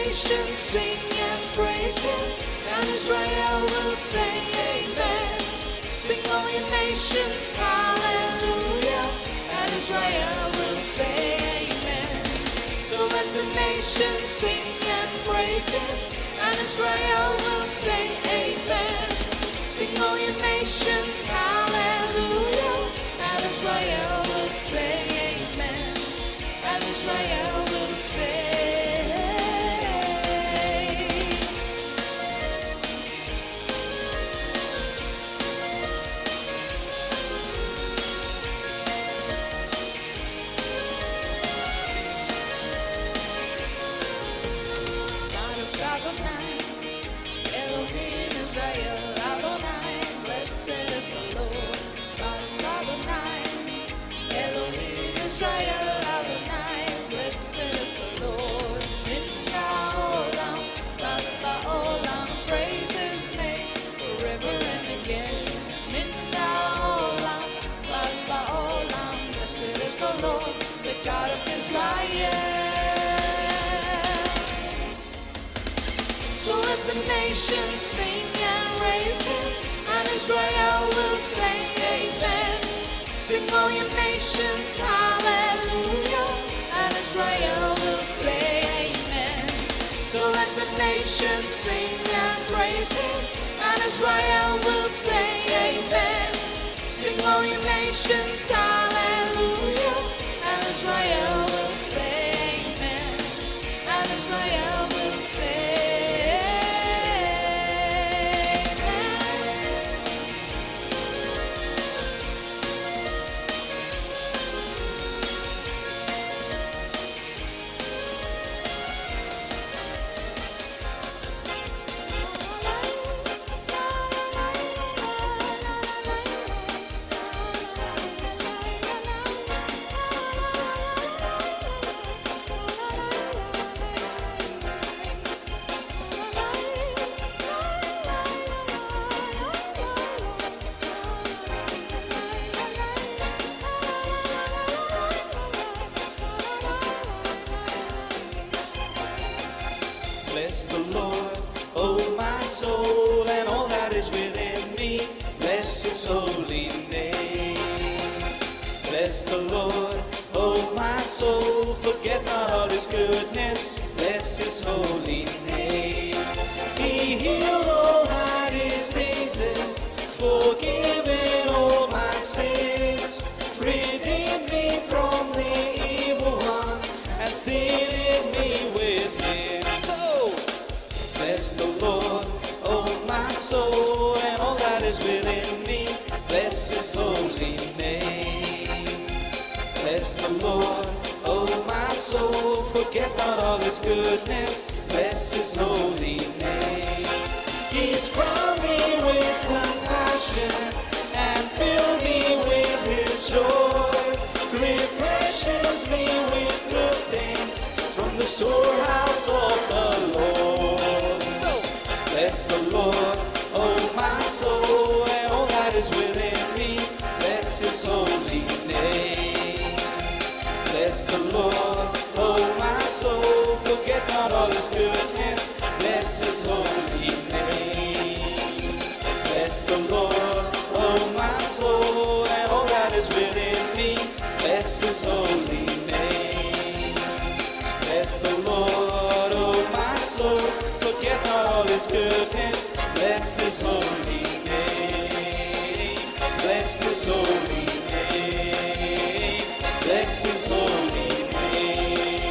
nations sing and praise Him, and Israel will say amen. Sing all you nations, hallelujah, and Israel will say amen. So let the nations sing and praise Him, and Israel will say amen. Sing all you nations, hallelujah, and Israel will say amen. And Israel will say Elohim Israel Adonai, blessed is the Lord. Adonai, Elohim Israel Adonai, blessed is the Lord. Minna olam, Rabba olam, praise His name forever and again. Minna olam, Rabba olam, blessed is the Lord, the God of Israel. So let the nations sing and praise Him, and Israel will say amen. Sing all you nations, hallelujah, and Israel will say amen. So let the nations sing and praise Him, and Israel will say amen. Sing all you nations, hallelujah, and Israel will say amen. And Israel will say Bless the Lord, oh my soul, and all that is within me. Bless His holy name. Bless the Lord, oh my soul, forget not all His goodness. Bless His holy name. He healed all my diseases, forgiven all my sins, redeemed me from the evil one, and seated me with Him. Bless the Lord, oh my soul, and all that is within me. Bless His holy name. Bless the Lord, oh my soul, forget not all His goodness. Bless His holy name. He's crowned me with compassion and filled me with His joy. Refreshes me with good things from the storehouse of the Lord. Bless the Lord, oh my soul, and all that is within me. Bless His holy name. Bless the Lord, oh my soul, forget not all His goodness. Bless His holy name. Bless the Lord, oh my soul, and all that is within me. Bless His holy name. Bless the Lord, oh my soul, forget not all His goodness. Bless His holy name. Bless His holy name. Bless His holy name.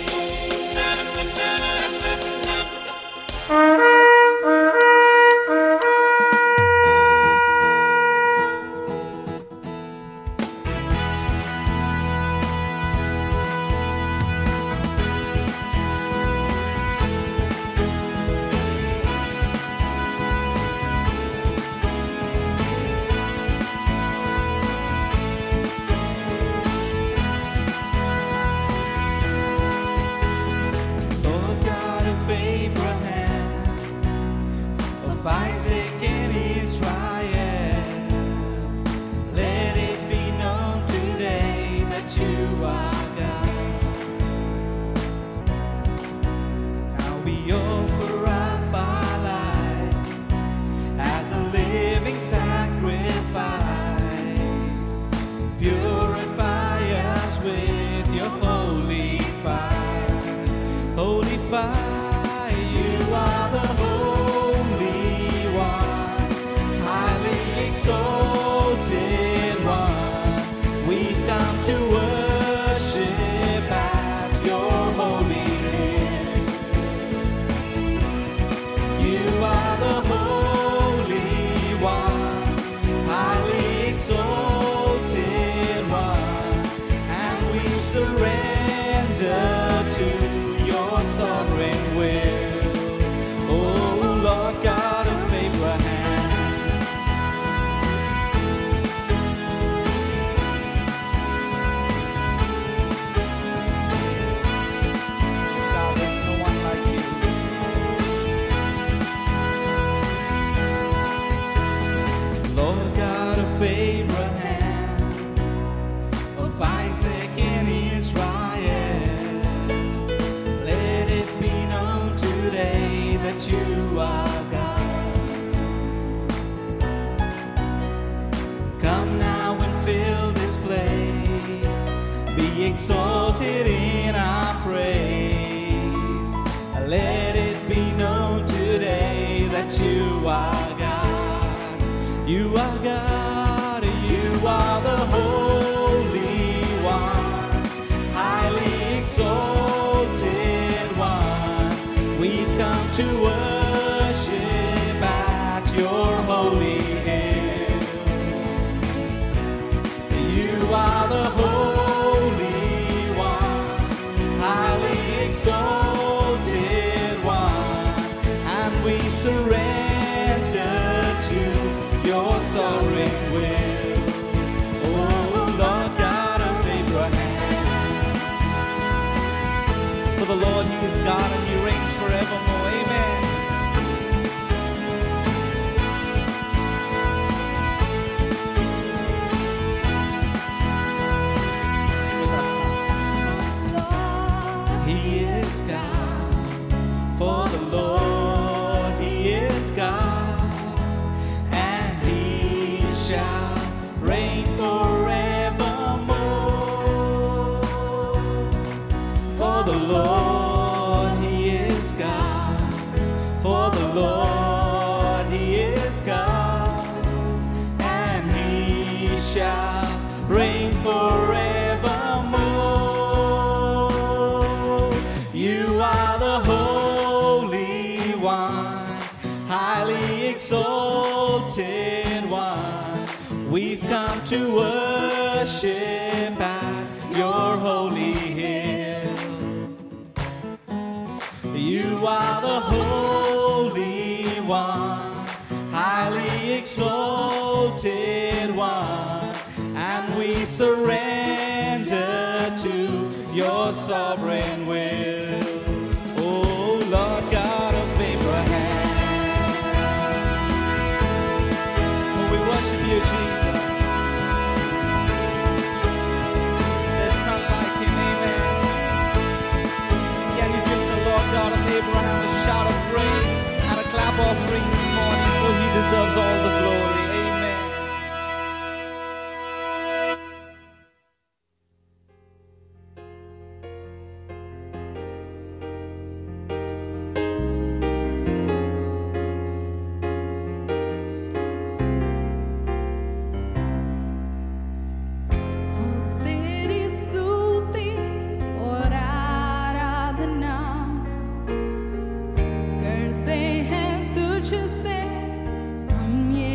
magnify. You are the Holy One, highly exalted One. We've come to worship at your holy name. You are the Holy One, highly exalted One, and we surrender to your sovereign will. Oh Lord God of Abraham. Yes, God, there's no one like you. Lord God of Abraham, of Isaac and Israel, let it be known today that you are God. Come now and fill this place, be exalted in our praise. Let it be known today that you are God. You are God, you are the Holy One, highly exalted One. We've come to worship at your holy hill. You are the Holy One, highly exalted One, and we surrender to your sovereign will. Oh Lord God of Abraham. For the Lord, He is God and He reigns forevermore. Amen. Sing with us now. He is God. For the Lord, He is God, and He shall reign forevermore. For the Lord, He is God. For the Lord, He is God, and He shall reign forevermore. You are the Holy One, highly exalted One. We've come to worship at your holy hill. You are the Holy One, highly exalted One, and we surrender to your sovereign will. Oh Lord God of Abraham. Oh, we worship you, Jesus. There's none like him, amen. Can you give the Lord God of Abraham a shout of praise and a clap offering this morning, for he deserves all the glory. Amen. तेरी स्तुति और आराधना करते हैं तुझसे हम ये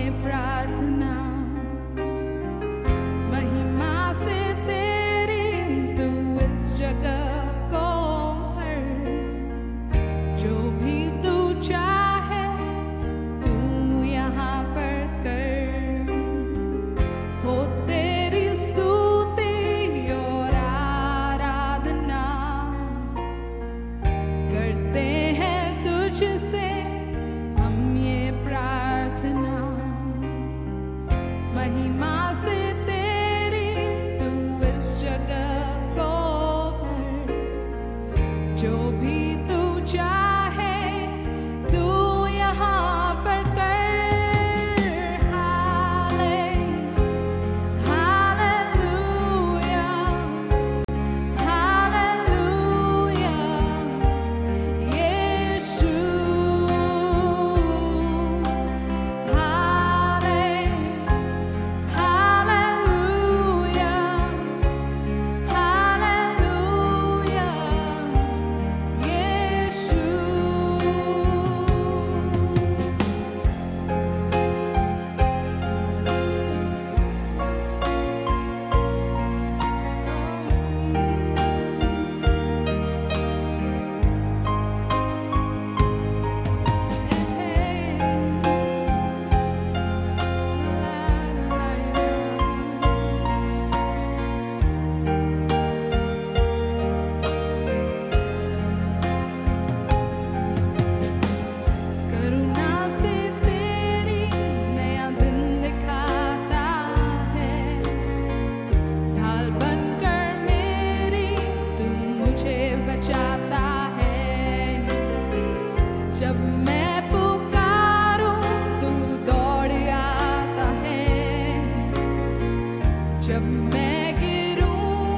मैं गिरूं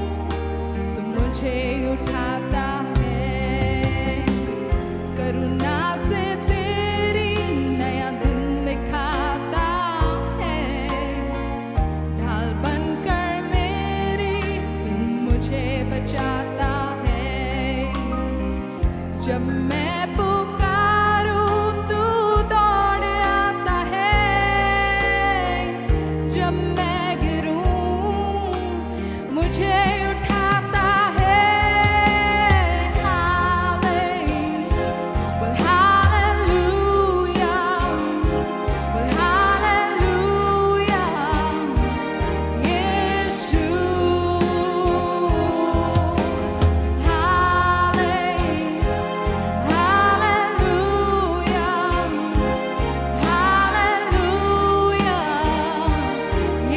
तो मुझे उठाता है, करुणा से तेरी नया दिन दिखाता है, ढाल बनकर मेरी तुम मुझे बचाता है। जब मैं पुकारूं तू दौड़ आता है, जब मैं गिरूं मुझे उठाता है। Well, hallelujah, well, hallelujah, Yeshu. Hallelujah, hallelujah,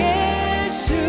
Yeshu.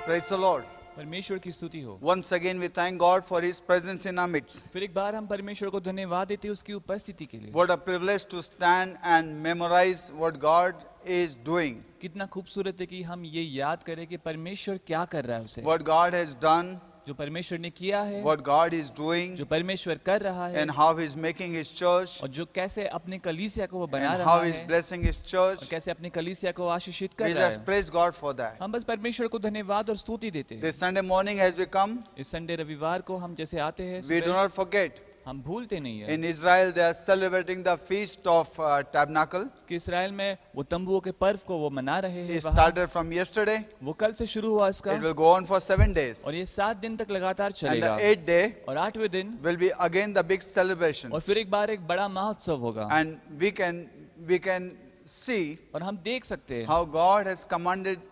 Praise the Lord. परमेश्वर की स्तुति हो। Once again we thank God for His presence in our midst. फिर एक बार हम परमेश्वर को धन्यवाद देते हैं उसकी उपस्थिति के लिए। What a privilege to stand and memorize what God is doing. कितना खूबसूरत है कि हम ये याद करें कि परमेश्वर क्या कर रहा है उसे। What God has done, जो परमेश्वर ने किया है, what God is doing, जो परमेश्वर कर रहा है, and how He is making His church, और जो कैसे अपने कलीसिया को वो बना and रहा how He is है, blessing His और church. कैसे अपने कलीसिया को आशीषित कर We रहा just है। praise God for that. हम बस परमेश्वर को धन्यवाद और स्तुति देते हैं। This Sunday morning as we come, इस संडे रविवार को हम जैसे आते हैं we do सुबह, not forget. हम भूलते नहीं है In Israel they are celebrating the feast of tabernacle. कि इस्राएल में वो तंबुओं के पर्व को वो मना रहे हैं It वहाँ। started from yesterday. वो कल से शुरू हुआ इसका, It will go on for 7 days. और ये 7 दिन तक लगातार And चलेगा, the 8th day और 8वें दिन will be again the big celebration. और फिर एक बार एक बड़ा महोत्सव होगा। And we can see और हम देख सकते हैं how God has commanded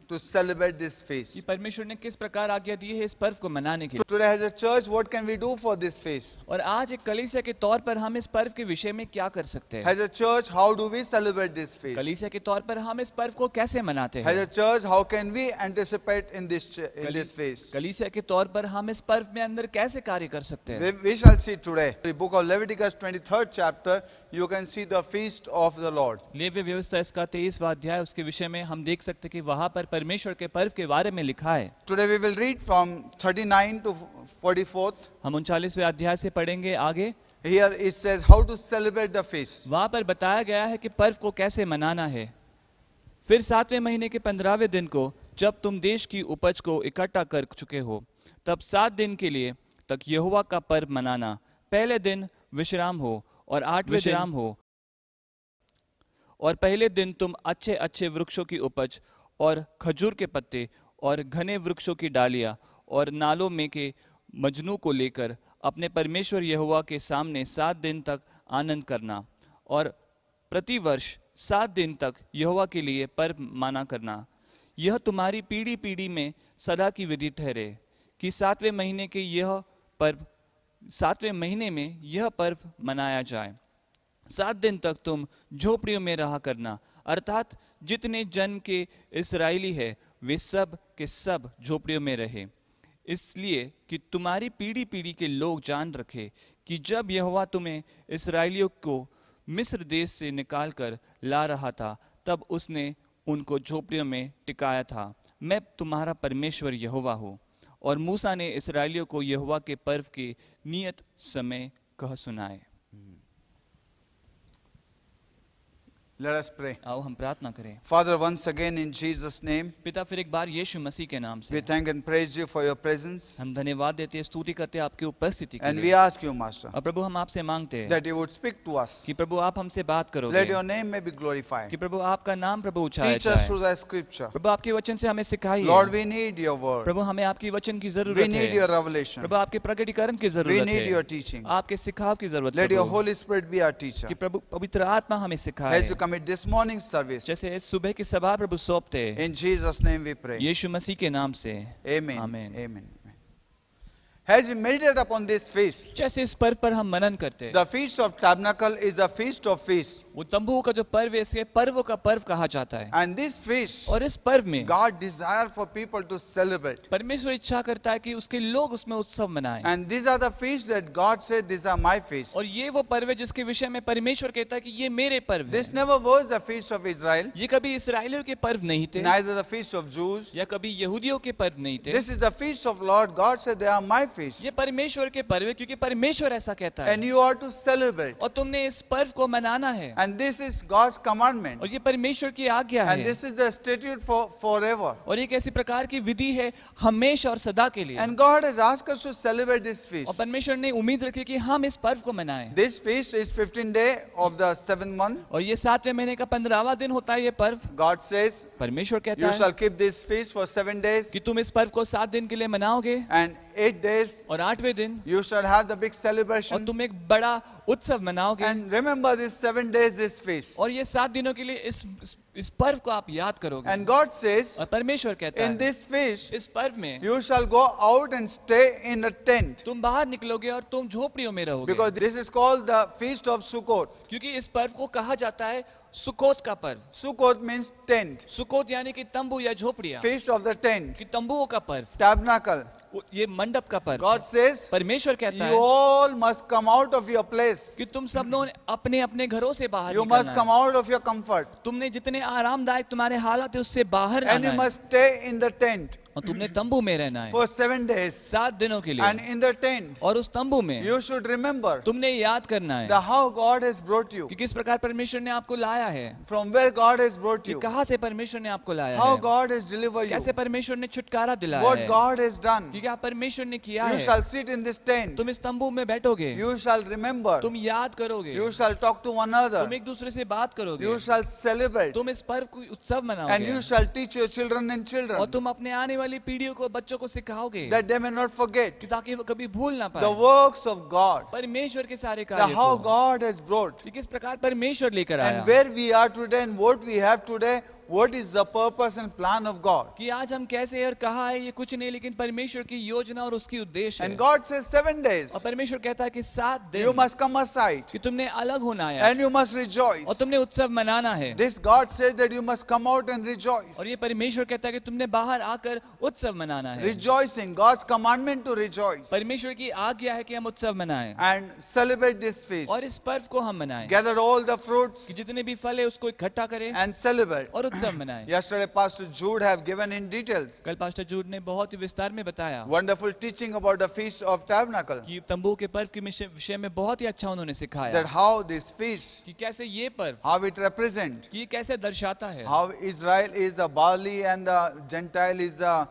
to celebrate this कि feast. परमेश्वर ने किस प्रकार आज्ञा दी है इस पर्व को मनाने के लिए। Today as a church, what can we do for this feast? और आज एक कलीसिया के तौर पर हम इस पर्व के विषय में क्या कर सकते हैं? As a church, how do we celebrate this feast? कलीसिया के तौर पर हम इस पर्व को कैसे मनाते As हैं? a church, how can we anticipate in this feast? कलीसिया के तौर पर हम इस पर्व में अंदर कैसे कार्य कर सकते हैं? We shall see today. The book of Leviticus 23rd chapter, you can see the feast of the Lord. Levi व्यवस्था इसका 23वां अध्याय, उसके विषय में हम देख सकते हैं कि वहां पर परमेश्वर के पर्व के बारे में लिखा है। Today we will read from 39 to 44th. हम 39वें अध्याय से पढ़ेंगे आगे। Here it says how to celebrate the feast. वहां पर बताया गया है कि पर्व को कैसे मनाना है। फिर 7वें महीने के 15वें दिन को जब तुम देश की उपज को इकट्ठा कर चुके हो, तब 7 दिन के लिए तक यहोवा का पर्व मनाना। पहले दिन विश्राम हो और 8वें विश्राम हो, और पहले दिन तुम अच्छे अच्छे वृक्षों की उपज और खजूर के पत्ते और घने वृक्षों की डालियां और नालों में के मजनू को लेकर अपने परमेश्वर यहोवा के सामने 7 दिन तक आनंद करना, और प्रतिवर्ष 7 दिन तक यहोवा के लिए पर्व माना करना। यह तुम्हारी पीढ़ी पीढ़ी में सदा की विधि ठहरे कि 7वें महीने में यह पर्व मनाया जाए। 7 दिन तक तुम झोपड़ियों में रहा करना, अर्थात जितने जन के इस्राएली है वे सब के सब झोपड़ियों में रहे, इसलिए कि तुम्हारी पीढ़ी पीढ़ी के लोग जान रखे कि जब यहोवा तुम्हें इस्राएलियों को मिस्र देश से निकाल कर ला रहा था, तब उसने उनको झोपड़ियों में टिकाया था। मैं तुम्हारा परमेश्वर यहोवा हूँ। और मूसा ने इस्राएलियों को यहोवा के पर्व के नियत समय कह सुनाए। Let us pray. आओ हम प्रार्थना करें। Father, once again in Jesus' name, पिता, फिर एक बार यीशु मसीह के नाम we से thank and praise you for your presence. हम धन्यवाद देते हैं, स्तुति करते हैं आपकी उपस्थिति के And we लिए। ask you, Master, और प्रभु हम आपसे मांगते हैं that you would speak to us. कि प्रभु आप हमसे बात Let करोगे, your name may be glorified. कि प्रभु आपका नाम प्रभु उठाया Teach us जाए। through the scripture. प्रभु आपके वचन से हमें सिखाइए। Lord, we need your word. प्रभु हमें आपकी वचन की We जरूरत need your है। revelation. प्रभु आपके प्रकटीकरण की We जरूरत need your है, teaching. आपके सिखाव की जरूरत Let your है Holy Spirit be our teacher. कि प्रभु पवित्र आत्मा हमें सिखाए। As you commit this morning's service, जैसे इस सुबह की सभा प्रभु सौंपते हैं, in Jesus' name we pray. यीशु मसीह के नाम से Amen. आमीन। Amen. As we meditate upon this feast, जैसे इस पर्व पर हम मनन करते हैं, the feast of tabernacle is a feast of feasts. वो तंबुओं का जो पर्व है इसे पर्वों का पर्व कहा जाता है। And this feast, और इस पर्व में God desires for people to celebrate. परमेश्वर इच्छा करता है कि उसके लोग उसमें उत्सव मनाएं। And these are the feasts that God said, these are my feasts. और ये वो पर्व है जिसके विषय में परमेश्वर कहता है कि ये मेरे पर्व This है। never was the feast of Israel, ये कभी इस्राएलियों के पर्व नहीं थे, neither the feast of Jews. या कभी यहूदियों के पर्व नहीं थे। This is the feast of Lord. God said, they are my feasts. ये परमेश्वर के पर्व है क्योंकि परमेश्वर ऐसा कहता है, And you are to celebrate. और तुमने इस पर्व को मनाना है। And this is God's commandment. और ये परमेश्वर की आज्ञा And है, this is the statute for forever. और एक ऐसी प्रकार की विधि है हमेशा और सदा के लिए। And God has asked us to celebrate this और feast. परमेश्वर ने उम्मीद रखी कि हम इस पर्व को मनाएं। This feast is 15th day of the 7th month. और ये 7वें महीने का 15वां दिन होता है ये पर्व। God says, परमेश्वर कहता you है shall keep this feast for 7 days. कि तुम इस पर्व को 7 दिन के लिए मनाओगे, And 8 days, और 8वें दिन you shall have the big और celebration. तुम एक बड़ा उत्सव मनाओगे। And remember this 7 days, this feast. और ये 7 दिनों के लिए इस इस पर्व को आप याद करोगे। And God says, और परमेश्वर कहता in है this feast, इस पर्व में you shall go out and stay in a tent. तुम बाहर निकलोगे और तुम झोपड़ियों में रहोगे। Because this is called the feast of Sukkot. क्योंकि इस पर्व को कहा जाता है सुकोत का पर्व। Sukkot means tent. सुकोत यानी कि तंबू या झोपड़ियां, Feast of the tent. कि तंबुओं का पर्व, Tabernacle. ये मंडप का पर्व। God says, परमेश्वर कहता you है all must come out of your place. कि तुम सब लोग अपने अपने घरों से बाहर You निकलना must है। come out of your comfort. तुमने जितने आरामदायक तुम्हारे हालात है उससे बाहर And आना you है must stay in the tent और तुमने तंबू में रहना है for 7 days. 7 दिनों के And लिए। in the tent, और उस तंबू में you should remember तुमने याद करना है the how God has brought you. कि किस प्रकार परमेश्वर ने आपको लाया है, From where God has brought कि you. कहाँ से परमेश्वर ने आपको लाया How है, God has delivered you. कैसे परमेश्वर ने छुटकारा दिलाया What है, God has done. कि क्या परमेश्वर ने किया You है। shall sit in this tent. तुम इस तंबू में बैठोगे, You shall remember. तुम याद करोगे, You shall talk to one another. तुम एक दूसरे से बात करोगे, You shall celebrate. तुम इस पर्व को उत्सव And मनाओगे you shall teach your children and और children तुम अपने आने वाली पीढ़ियों को, बच्चों को सिखाओगे that they may not forget कि ताकि वो कभी भूल ना the पाए works of God. परमेश्वर के सारे The कार्य how को, God has brought. कि किस प्रकार परमेश्वर लेकर आया, And where we are today and what we have today, what is the purpose and plan of God. कि आज हम कैसे और कहाँ है ये कुछ नहीं, लेकिन परमेश्वर की योजना और उसकी उद्देश्य And है। God says 7 days. और परमेश्वर कहता है कि 7 You दिन must come aside कि तुमने अलग होना है and you must rejoice. और तुमने उत्सव मनाना है। This God says that you must come out and rejoice. और ये परमेश्वर कहता है कि तुमने बाहर आकर उत्सव मनाना है। Rejoicing, God's commandment to rejoice परमेश्वर की आज्ञा है कि हम उत्सव मनाएं and celebrate this feast. और इस पर्व को हम मनाएं Gather all the fruits कि जितने भी फल है उसको इकट्ठा करें and celebrate. और उत्सव मनाएं। Yesterday, Pastor Jude have given in details कल पास्टर जूड ने बहुत ही विस्तार में बताया wonderful teaching about the feast of tabernacle. कि तंबू के पर्व के विषय में बहुत ही अच्छा उन्होंने That सिखाया how this feast, कि कैसे ये पर्व, how it represent, कि ये कैसे दर्शाता है how Israel is the barley and the Gentile is the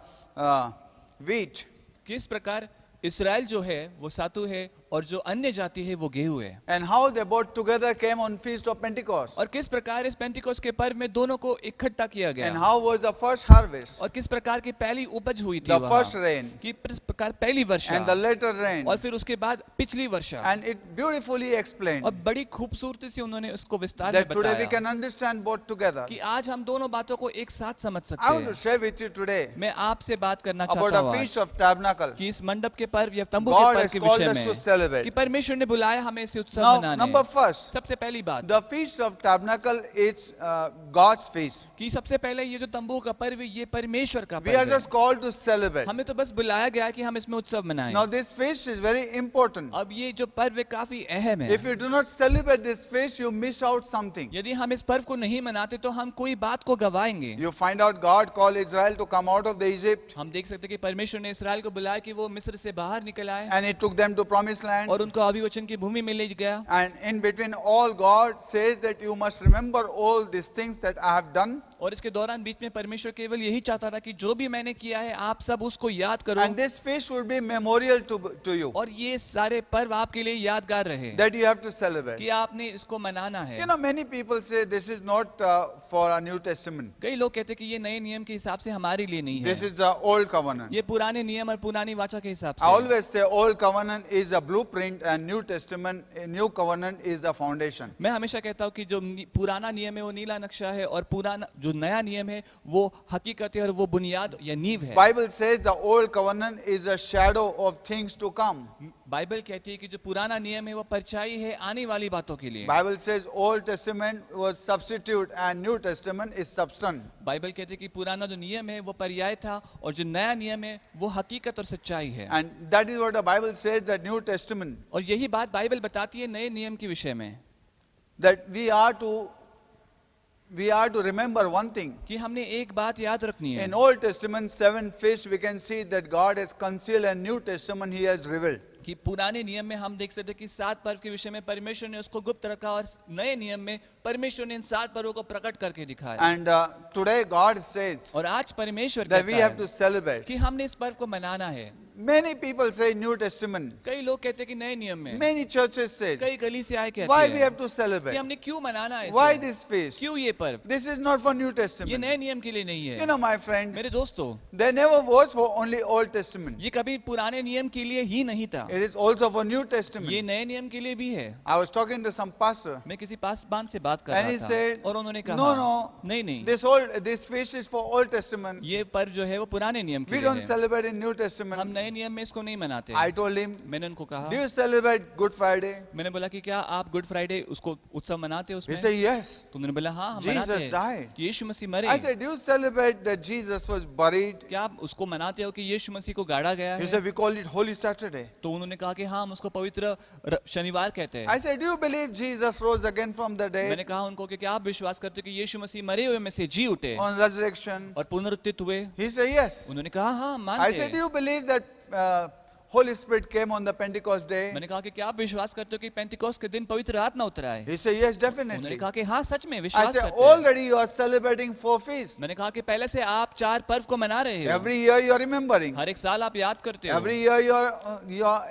wheat. किस प्रकार इसराइल जो है वो सातु है और जो अन्य जाति है वो गेहूं है। And how they both together came on feast of Pentecost. और किस प्रकार इस पेंटिकोस्ट के पर्व में दोनों को इकट्ठा किया And गया how was the first harvest, और किस प्रकार की पहली उपज हुई थी the वहाँ, first rain, कि किस प्रकार पहली वर्षा and the later rain. और फिर उसके बाद पिछली वर्षा। And it beautifully explained और बड़ी खूबसूरती से उन्होंने उसको विस्तार में that today we बताया can understand both together. कि आज हम दोनों बातों को एक साथ समझ I सकते want to हैं। share with you today मैं आपसे बात करना about चाहता the हूँ feast आज of tabernacle. कि इस मंडप के पर्व या तंबू God के has पर्व के called विषय us to में celebrate. कि परमेश्वर ने बुलाया हमें इसे उत्सव Now, मनाने। number first, सबसे पहली बात the feast of tabernacle is God's feast. कि सबसे पहले ये जो तंबू का पर्व है ये परमेश्वर का We are पर्व है। just called to celebrate. हमें तो बस बुलाया गया है कि हम इसमें उत्सव मनाएं। Now this feast is very important. अब ये जो पर्व है काफी अहम है। If you do not celebrate this feast, you miss out something. यदि हम इस पर्व को नहीं मनाते तो हम कोई बात को गवाएंगे। You find out God called Israel to come out of the Egypt, हम देख सकते हैं कि परमेश्वर ने इस्राएल को बुलाया कि वो मिस्र से बाहर निकल आए and He took them to promised land. और उनको अभिवचन की भूमि में ले गया। And in between all, God says that you must remember all these things that I have done. और इसके दौरान बीच में परमेश्वर केवल यही चाहता था कि जो भी मैंने किया है आप सब उसको याद करो And this feast would be memorial to you, और ये सारे पर्व आपके लिए यादगार रहे that you have to celebrate. कि आपने इसको मनाना है। You know, many people say this is not for a New Testament. कई लोग कहते हैं कि ये नए नियम के हिसाब से हमारे लिए नहीं This है, is the Old Covenant. ये पुराने नियम और पुरानी वाचा के हिसाब I से है। always say Old Covenant is a blueprint and New Testament, New Covenant is the foundation. मैं हमेशा कहता हूँ कि जो पुराना नियम है वो नीला नक्शा है और पुराना जो नया नियम है वो हकीकत है और वो बुनियाद या नींव है। Bible says the Old Covenant is a shadow of things to come. Bible कहती है कि जो पुराना नियम है वो परछाई है आने वाली बातों के लिए। Bible says Old Testament was substitute and New Testament is substance. Bible कहती है कि पुराना जो नियम है वो पर्याय था और जो नया नियम है वो हकीकत और सच्चाई है। And that is what the Bible says, that New Testament, और यही बात बाइबल बताती है नए नियम के विषय में that we are to remember one thing. कि हमने एक बात याद रखनी है। In Old Testament 7 feasts we can see that God has concealed, and New Testament He has revealed. कि पुराने नियम में हम देख सकते हैं कि 7 पर्व के विषय में परमेश्वर ने उसको गुप्त रखा और नए नियम में परमेश्वर ने इन 7 पर्वों को प्रकट करके दिखाया। And today God says और आज परमेश्वर that we कहता have to है celebrate. कि हमने इस पर्व को मनाना है। Many people say New Testament. कई लोग कहते हैं कि नए नियम में, Many churches say, कई कलीसियाएं कहती why we हैं have to कि celebrate? हमने क्यों मनाना है Why इसे? this feast? क्यों ये पर्व? This is not for New ये Testament. नए नियम के लिए नहीं You है। know, my friend, मेरे दोस्तों, there never was for only Old Testament. ये कभी पुराने नियम के लिए ही नहीं था, It is also for New ये Testament. नए नियम के लिए भी है। I was talking to some pastor, मैं किसी पासवान से बात कर and रहा he था said, और उन्होंने कहा, no, no, नहीं नहीं, this feast is for Old Testament. ये पर्व जो है वो पुराने नियम के We लिए don't है, celebrate in New हम Testament. नए नियम में इसको नहीं मनाते। I told him, मैंने उनको कहा, do you celebrate Good Friday? मैंने बोला कि क्या आप गुड फ्राइडे उसको उत्सव मनाते हो He उसमें? said, yes. तो उन्होंने बोला हाँ हम Jesus मनाते हैं died. कि यीशु मसीह मरे। I said, do you celebrate that Jesus was buried? क्या आप उसको मनाते हो कि यीशु मसीह को गाड़ा गया He है? said, we call it Holy Saturday. तो उन्होंने कहा कि हाँ हम उसको पवित्र शनिवार कहते हैं। I said, do you believe Jesus rose again from the मैंने dead कहा उनको कि क्या आप विश्वास करते हो कि यीशु मसीह मरे हुए में से जी उठे on resurrection? और पुनरुत्थित हुए? He said, yes. उन्होंने कहा हाँ हम I मानते said, do हैं। you believe that Holy Spirit came on the Pentecost day? मैंने कहा कि क्या आप विश्वास करते हो कि पेंटिकोस्ट के दिन पवित्र आत्मा उतरा है? He said, yes, उन्होंने definitely. कहा कि हाँ सच में I विश्वास said, करते हैं। already you are celebrating 4 feasts. मैंने कहा कि पहले से आप 4 पर्व को मना रहे हो। Every year you are remembering. हर एक साल आप याद करते हो। Every year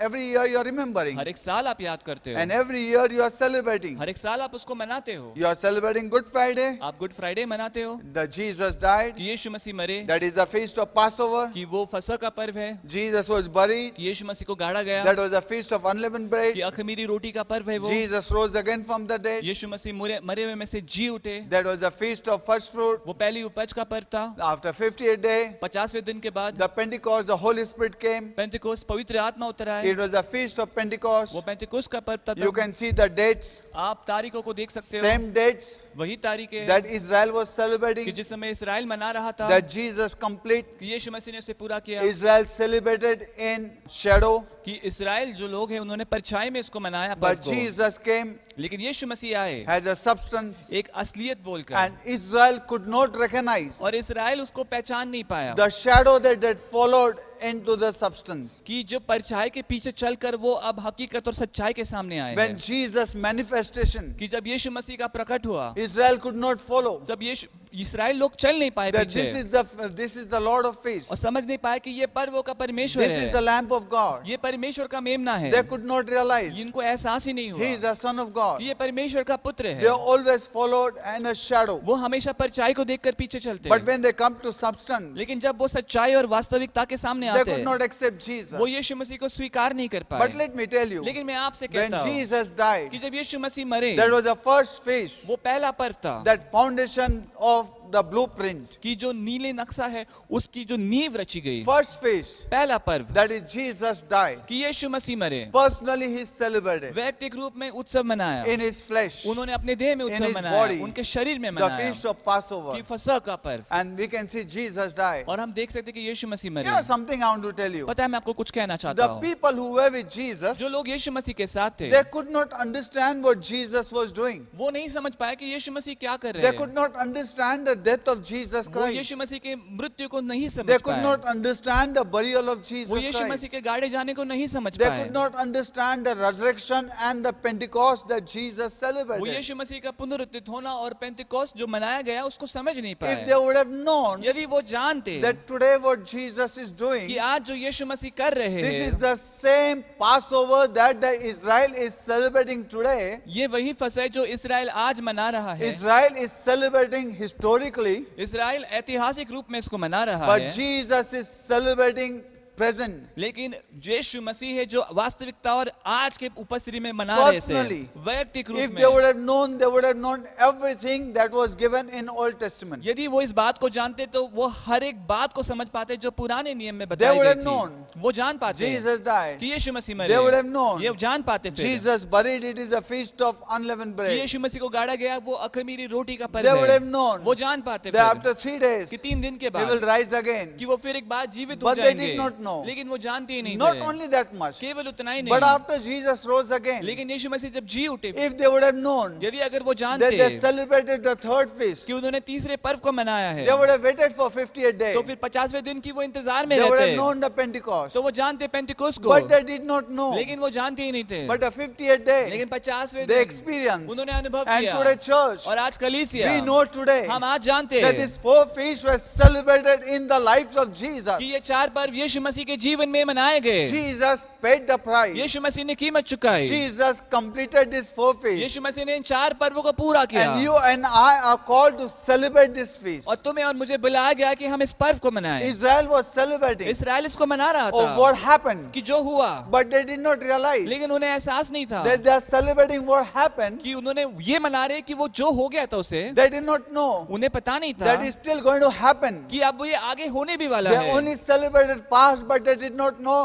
every year you are remembering. हर एक साल आप याद करते हो। And every year you are celebrating. हर एक साल आप उसको मनाते हो। You are celebrating Good Friday, आप गुड फ्राइडे मनाते हो that Jesus died. कि यीशु मसीह मरे, That is the feast of Passover. कि वो फसह का पर्व है, Jesus was buried. कि यीशु मसीह को गाड़ा गया, That was the feast of unleavened bread. कि अखमीरी रोटी का पर्व है वो, Jesus rose again from the dead. यीशु मसीह मरे हुए में से जी उठे, That was the feast of first fruit. वो पहली उपज का पर्व था। After 58 days, 50वें दिन के बाद the Pentecost, the Holy Spirit came. Pentecost पवित्र आत्मा उतरा है। It was the feast of Pentecost. वो पेंटिकोस्ट का पर्व था। You तब can see the dates, आप तारीखों को देख सकते हो, same dates वही तारीख है that Israel was कि celebrating, जिस समय इसराइल मना रहा था that Jesus complete. कि यीशु मसीह ने उसे पूरा किया, Israel celebrated in shadow, कि इसराइल जो लोग हैं उन्होंने परछाई में इसको मनाया पर्व but को, Jesus came लेकिन यीशु मसीह आए as a substance, एक असलियत बोलकर, and Israel could not recognize और इसराइल उसको पहचान नहीं पाया the shadow that followed into the substance. कि जो परछाई के पीछे चलकर वो अब हकीकत और सच्चाई के सामने आए When हैं, Jesus manifestation, कि जब यीशु मसीह का प्रकट हुआ, Israel could not follow. जब यीशु इसराइल लोग चल नहीं पाए That पीछे this is the Lord of और feasts. समझ नहीं पाए कि ये पर्वों का परमेश्वर This is the है, Lamb of God. ये परमेश्वर का मेमना है। They could not realize इनको एहसास ही नहीं He is हुआ the Son of God. कि ये परमेश्वर का पुत्र They है। always followed in a shadow. वो हमेशा परछाई को देखकर पीछे चलते But हैं, when they come to substance, लेकिन जब वो सच्चाई और वास्तविकता के सामने they आते could हैं, not accept Jesus. वो यीशु मसीह को स्वीकार नहीं कर But पाए। let me tell you, लेकिन मैं आपसे when कहता हूँ Jesus died, कि जब यीशु मसीह मरे, that was the first feast, वो पहला पर्व था that foundation of the blueprint. कि जो नीले नक्शा है उसकी जो नींव रची गई, First feast, पहला पर्व that is Jesus died. कि यीशु मसीह मरे, Personally he celebrated वैयक्तिक रूप में उत्सव मनाया, in his flesh, उन्होंने अपने देह में in उत्सव his मनाया, body, उनके शरीर में the मनाया feast of Passover. कि फसह का पर्व, And we can see Jesus died. और हम देख सकते हैं कि यीशु मसीह You मरे। know something I want to tell you. पता है मैं आपको कुछ कहना चाहता The हूँ, people who were with Jesus, जो लोग यीशु मसीह के साथ थे, they could not understand what Jesus was doing. वो नहीं समझ पाए कि यीशु मसीह क्या कर रहे They हैं, could not understand the death of Jesus वो Christ. यीशु मसीह के मृत्यु को नहीं They समझ could पाए, not understand the burial of वो Jesus यीशु मसीह Christ. के गाड़े जाने को नहीं समझ They पाए, could not understand the resurrection and the Pentecost that Jesus वो celebrated. यीशु मसीह का पुनरुत्थित होना और पेंटिकोस्ट जो मनाया गया उसको समझ नहीं If पाए। they would have known यदि वो जानते that today what Jesus is कि doing, आज जो यीशु मसीह कर रहे this is हैं, the same Passover that the Israel is celebrating today. ये वही फसह जो इसराइल आज मना रहा है, Israel is celebrating historically, Israel ऐतिहासिक रूप में इसको मना रहा but है, Jesus is celebrating present. लेकिन यीशु मसीह है जो वास्तविकता और आज के उपस्थिति में मना रहे Personally, थे, वैयक्तिक रूप If में। they would have known, they would have known everything that was given in Old Testament. यदि वो इस बात को जानते तो वो हर एक बात को समझ पाते जो पुराने नियम में They बताई would गई have थी, known. वो जान पाते Jesus died. कि यीशु मसीह They would have मरे, known. ये जान पाते फिर Jesus buried. It is a feast of unleavened कि bread. यीशु मसीह को गाड़ा गया, वो अखमीरी रोटी का They पर्व would है, have known वो जान पाते that फिर after 3 days कि 3 दिन के he will बाद rise again. कि वो फिर एक बार जीवित हो But they जाएंगे, did not know. लेकिन वो जानते ही नहीं Not थे, only that much, केवल उतना ही but नहीं, after Jesus rose again, लेकिन यीशु मसीह जब जी उठे, if they would have known यदि अगर वो that जानते they celebrated the third feast, कि उन्होंने तीसरे पर्व को मनाया है, they would have waited for 58 days. तो फिर 50वें दिन की वो इंतजार में They would have रहते, known the Pentecost. तो वो जानते पेंटिकोस्ट को, But they did not know. लेकिन वो जानते ही नहीं थे, But the 58th day, लेकिन 50वें they दिन experienced. उन्होंने अनुभव And किया, today church, और आज कलीसिया we know today हम आज जानते that हैं these 4 feasts were celebrated in the lives of Jesus. कि ये 4 पर्व यीशु मसीह मसीह के जीवन में मनाए गए। Jesus paid the price. यीशु मसीह ने कीमत चुकाई। Jesus completed this four feasts. यीशु मसीह ने इन 4 पर्वों को पूरा किया। And you and I are called to celebrate this feast. और तुम्हें और मुझे बुलाया गया कि हम इस पर्व को मनाएं। Israel was celebrating इसराइल इसको मना रहा of था what happened, कि जो हुआ, but they did not realize लेकिन उन्हें एहसास नहीं था that they are celebrating what happened. कि उन्होंने ये मना रहे कि वो जो हो गया था उसे, They did not know उन्हें पता नहीं था that is still going to happen. कि अब ये आगे होने भी वाला They है। only celebrated past, but they did not know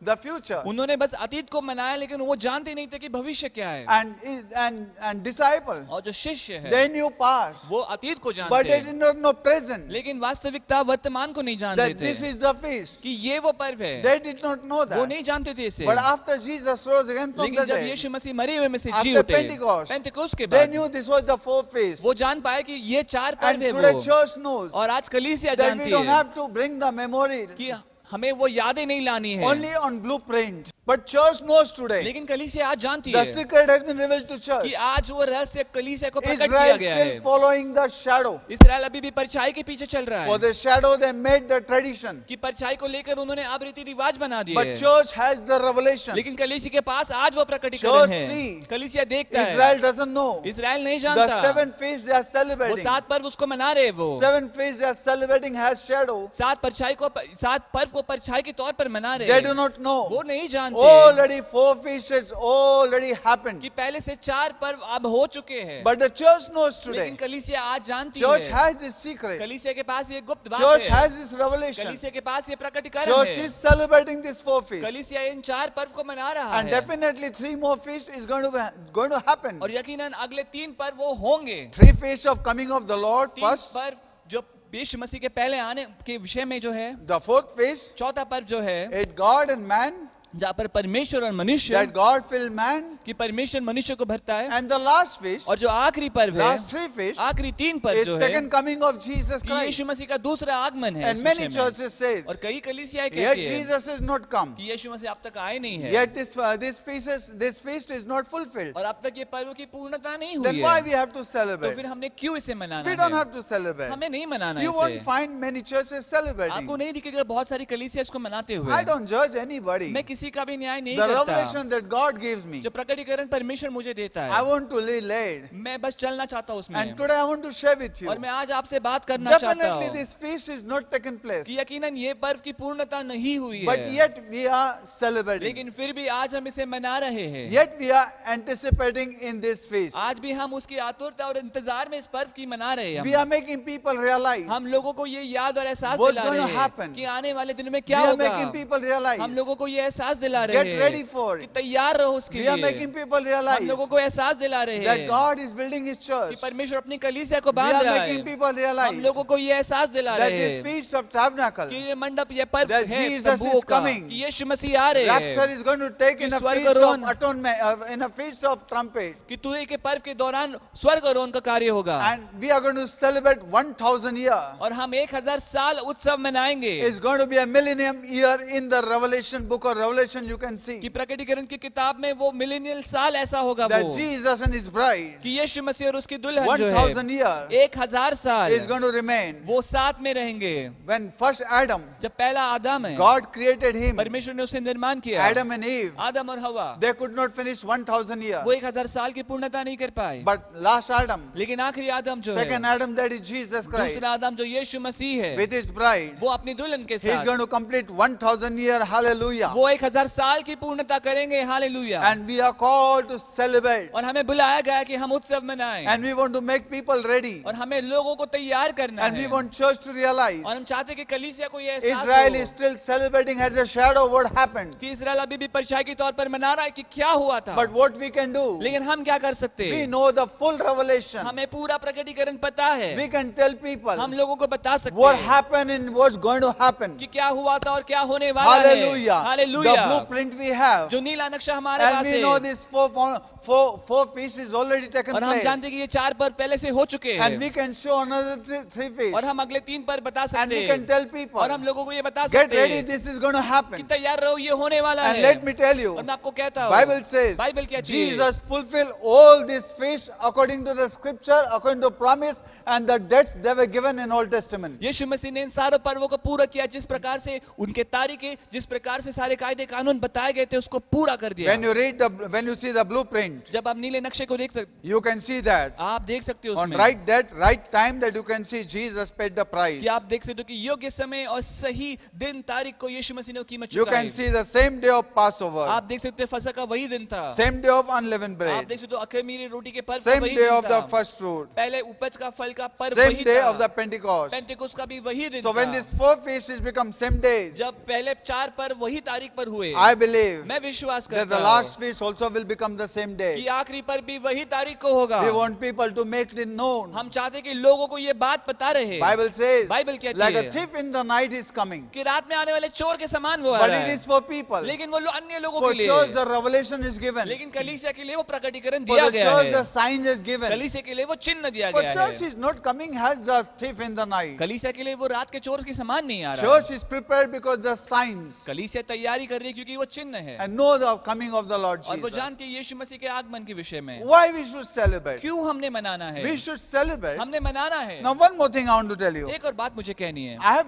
the future. उन्होंने बस अतीत को मनाया, लेकिन वो जानते नहीं थे कि भविष्य क्या है। And disciple, और जो शिष्य है they knew past, वो अतीत को but जानते they हैं, did not know present. लेकिन वास्तविकता वर्तमान को नहीं जानते That थे this is the feast. कि ये वो पर्व है। They did not know वो that. नहीं जानते थे इसे। But after Jesus rose again from लेकिन the जब dead, यीशु मसीह मरे हुए में से जी after उठे, Pentecost, पेंटेकोस्त के they बाद knew this was the fourth feast. वो जान पाए कि ये 4 And पर्व है today वो। church knows और आज कलीसिया that we जानती don't है have to bring the memory कि हमें वो यादें नहीं लानी है, only on blueprint. But church knows today. लेकिन कलीसिया आज जानती The है secret has been revealed to कि church. आज वो रहस्य कलीसिया को प्रकट किया Israel गया still है। following the shadow. इसराइल अभी भी परछाई के पीछे चल रहा For है the shadow they made the tradition. कि परछाई को लेकर उन्होंने अब रीति रिवाज बना दिए But हैं। church has the revelation. लेकिन कलीसिया के पास आज वो प्रकटीकरण Church है। see. कलीसिया देखता है, Israel doesn't know. इसराइल नहीं The जानता। 7 feasts they are वो celebrating. 7 पर्व उसको मना रहे वो 7 feasts they are celebrating has shadow. 7 पर्व को परछाई के तौर पर मना They रहे do not know. वो नहीं जानते Already 4 feasts has already happened. कि पहले से 4 पर्व अब हो चुके हैं। But the church knows लेकिन today. कलीसिया आज जानती Church है, has this secret. कलीसिया के पास ये गुप्त बात Church है, has this revelation. कलीसिया के पास ये प्रकटीकरण Church है। is celebrating this 4 feasts. कलीसिया इन 4 पर्व को मना रहा And है definitely 3 more feasts is going to happen. और यकीनन अगले 3 पर्व वो होंगे। 3 feasts of coming of the Lord 3 first. पर्व जो यीशु मसीह के पहले आने के विषय में जो है, The 4th feast, 4था पर्व जो है is God and man. जहाँ पर परमेश्वर और मनुष्य, That God filled man. कि परमेश्वर मनुष्य को भरता है। And the last feast, और जो आखिरी पर्व है, last 3 feasts, आखिरी 3 पर्व is जो है, second coming of Jesus कि Christ. यीशु मसीह का दूसरा आगमन है। And इस many विषय में। churches says, और कई कलीसियाएं yet कहती है Jesus is not come. कि यीशु मसीह अब तक आए नहीं है, Yet this feast is not fulfilled. और अब तक ये पर्व की पूर्णता नहीं हुई Then why है। we have to तो celebrate? फिर हमने क्यों इसे मनाना We don't है? have to celebrate. हमें नहीं मनाना You won't इसे। find many churches celebrating. आपको नहीं दिखेगा बहुत सारी कलीसिया इसको मनाते हुए। I don't judge anybody. मैं किसी का भी न्याय नहीं The करता। revelation that God gives me, जो प्रकटीकरण परमेश्वर मुझे देता I है, want to lay laid. मैं बस चलना चाहता हूँ उसमें। And today I want to share with you. और मैं आज आपसे बात करना चाहता Definitely हूँ this feast is not taken place. कि यकीनन ये पर्व की पूर्णता नहीं हुई But है, yet we are celebrating. लेकिन फिर भी आज हम इसे मना रहे हैं। Yet we are anticipating in this feast. आज भी हम उसकी आतुरता और इंतजार में इस पर्व की मना रहे हैं। We are making people realize. हम लोगों को ये याद और एहसास What's दिला going to रहे हैं happen? कि आने वाले दिन में We क्या are होगा। making people realize. हम लोगों को ये एहसास दिला रहे Get हैं ready for कि it. तैयार रहो उसके We are making लिए। people हम realize लोगों को एहसास दिला रहे that हैं God is building His कि church. परमेश्वर अपनी कलीसिया को We बांध are रहा making है। people हम realize लोगों को ये एहसास दिला that रहे this हैं feast of tabernacle, कि ये मंडप, ये पर्व that है Jesus तंबुओं is का, coming. कि यीशु मसीह आ रहे rapture हैं, is going to take in a स्वर्ग feast of आरोहण- atonement, in a feast of trumpet. कि तुए के पर्व के दौरान स्वर्ग आरोहण का कार्य होगा And we are going to celebrate 1,000 year. और हम 1000 साल उत्सव मनाएंगे। It's going to be a millennium year in the Revelation book of Revelation. You can see कि प्रकटीकरण की किताब में वो मिलेनियल साल ऐसा होगा that वो Jesus and His bride, कि यीशु मसीह और उसकी दुल्हन जो 1,000 है year 1000 साल is going to remain. वो साथ में रहेंगे। When first Adam, जब पहला आदम है, God created him, परमेश्वर ने उसे निर्माण किया, Adam and Eve, आदम और हवा, they could not finish 1,000 year. वो 1000 साल की पूर्णता नहीं कर पाए। But last Adam, लेकिन आखिरी आदम जो second है, Adam, that is Jesus Christ, दूसरा आदम जो यीशु मसीह है, with His bride, वो अपनी दुल्हन के He is साथ going to complete 1,000 year. Hallelujah. वो 1000 साल की पूर्णता करेंगे। Hallelujah. And we are called to celebrate. और हमें बुलाया गया कि हम उत्सव मनाएं And we want to make people ready. और हमें लोगों को तैयार करना And we है want church to realize और हम चाहते हैं कि कलीसिया को ये एहसास Israel हो is still celebrating as a shadow of what happened. कि इस्राएल अभी भी परछाई के तौर पर मना रहा है कि क्या हुआ था। But what we can do, लेकिन हम क्या कर सकते we हैं? know the full revelation. हमें पूरा प्रकटीकरण पता है। We can tell people हम लोगों को बता सकते what हैं happened and what's going to happen. कि क्या हुआ था और क्या होने वाला है। Hallelujah. हालेलुया। The लिया, blueprint we have. जो नीला नक्शा हमारे And पास we है, know this four feasts is already taken और हम place. जानते हैं कि ये 4 पर्व पहले से हो चुके And हैं, we can show another three feasts. और हम अगले 3 पर्व बता And सकते we हैं, can tell people, और हम लोगों को ये बता get सकते ready, हैं this is going to कि happen. तैयार रहो, ये होने वाला And है। let me tell you, और मैं आपको कहता हूँ, Bible says, बाइबल कहती है, Jesus fulfilled all these feasts according to the scripture, according to promise, and the dates they were given in Old Testament. यीशु मसीह ने इन सारे पर्वों को पूरा किया, जिस प्रकार से उनके तारीखें, जिस प्रकार से सारे कायदे कानून बताए गए थे, उसको पूरा कर दिया। When you see the blueprint, जब आप नीले नक्शे को देख सकते, you can see that आप देख सकते हो on उसमें right date, right time, that you can see Jesus paid the price. कि आप देख सकते हो कि योग्य समय और सही दिन तारीख को यीशु मसीह ने कीमत You चुकाई। can see the same day of Passover, आप देख सकते हो फसह का वही दिन था, same day of unleavened आप bread, देख सकते हो अख़मीरी रोटी के पर्व का same वही day दिन of the था, first fruit, पहले उपज का फल का पर्व same वही day था, of the Pentecost. पेंटेकोस्त का भी वही दिन So when था। these four feasts has become same days, जब पहले 4 पर्व वही तारीख पर हुए, I believe मैं विश्वास that करता the हूँ last feast also will become the same कि day. आखिरी पर्व भी वही तारीख को होगा। We want people to make it known. हम चाहते कि लोगों को ये बात पता रहे Bible says, बाइबल कहती like a है thief in the night is coming. कि रात में आने वाले चोर के समान वो आ But रहा it है, is for people. लेकिन वो अन्य लोगों For के church, लिए, the revelation is given. लेकिन कलीसिया के लिए वो प्रकटीकरण For दिया the गया church, the है, sign is given. कलीसिया के लिए वो चिन्ह दिया For गया church है। is not coming as the thief in the night. कलीसिया के लिए वो रात के चोर के समान नहीं आ रहा है। Church is prepared because the signs कलीसिया तैयारी कर रही है क्योंकि वो चिन्ह है, and know the coming of the Lord और वो Jesus. जानती है यीशु मसीह के आगमन के विषय में Why we should celebrate? क्यों हमने मनाना है, We should celebrate. हमने मनाना है। Now one more thing I want to tell you. एक और बात मुझे कहनी है, I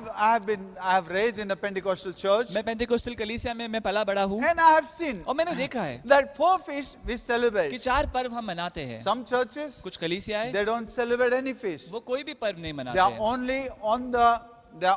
have raised in a Pentecostal church मैं पेंटेकोस्टल कलीसिया में मैं पला बड़ा हूँ, and I have seen और मैंने देखा है that four feasts we कि celebrate. 4 पर्व हम मनाते हैं। Some churches, कुछ कलीसियाएं they don't celebrate any feast. वो कोई भी पर्व नहीं They मनाते are हैं,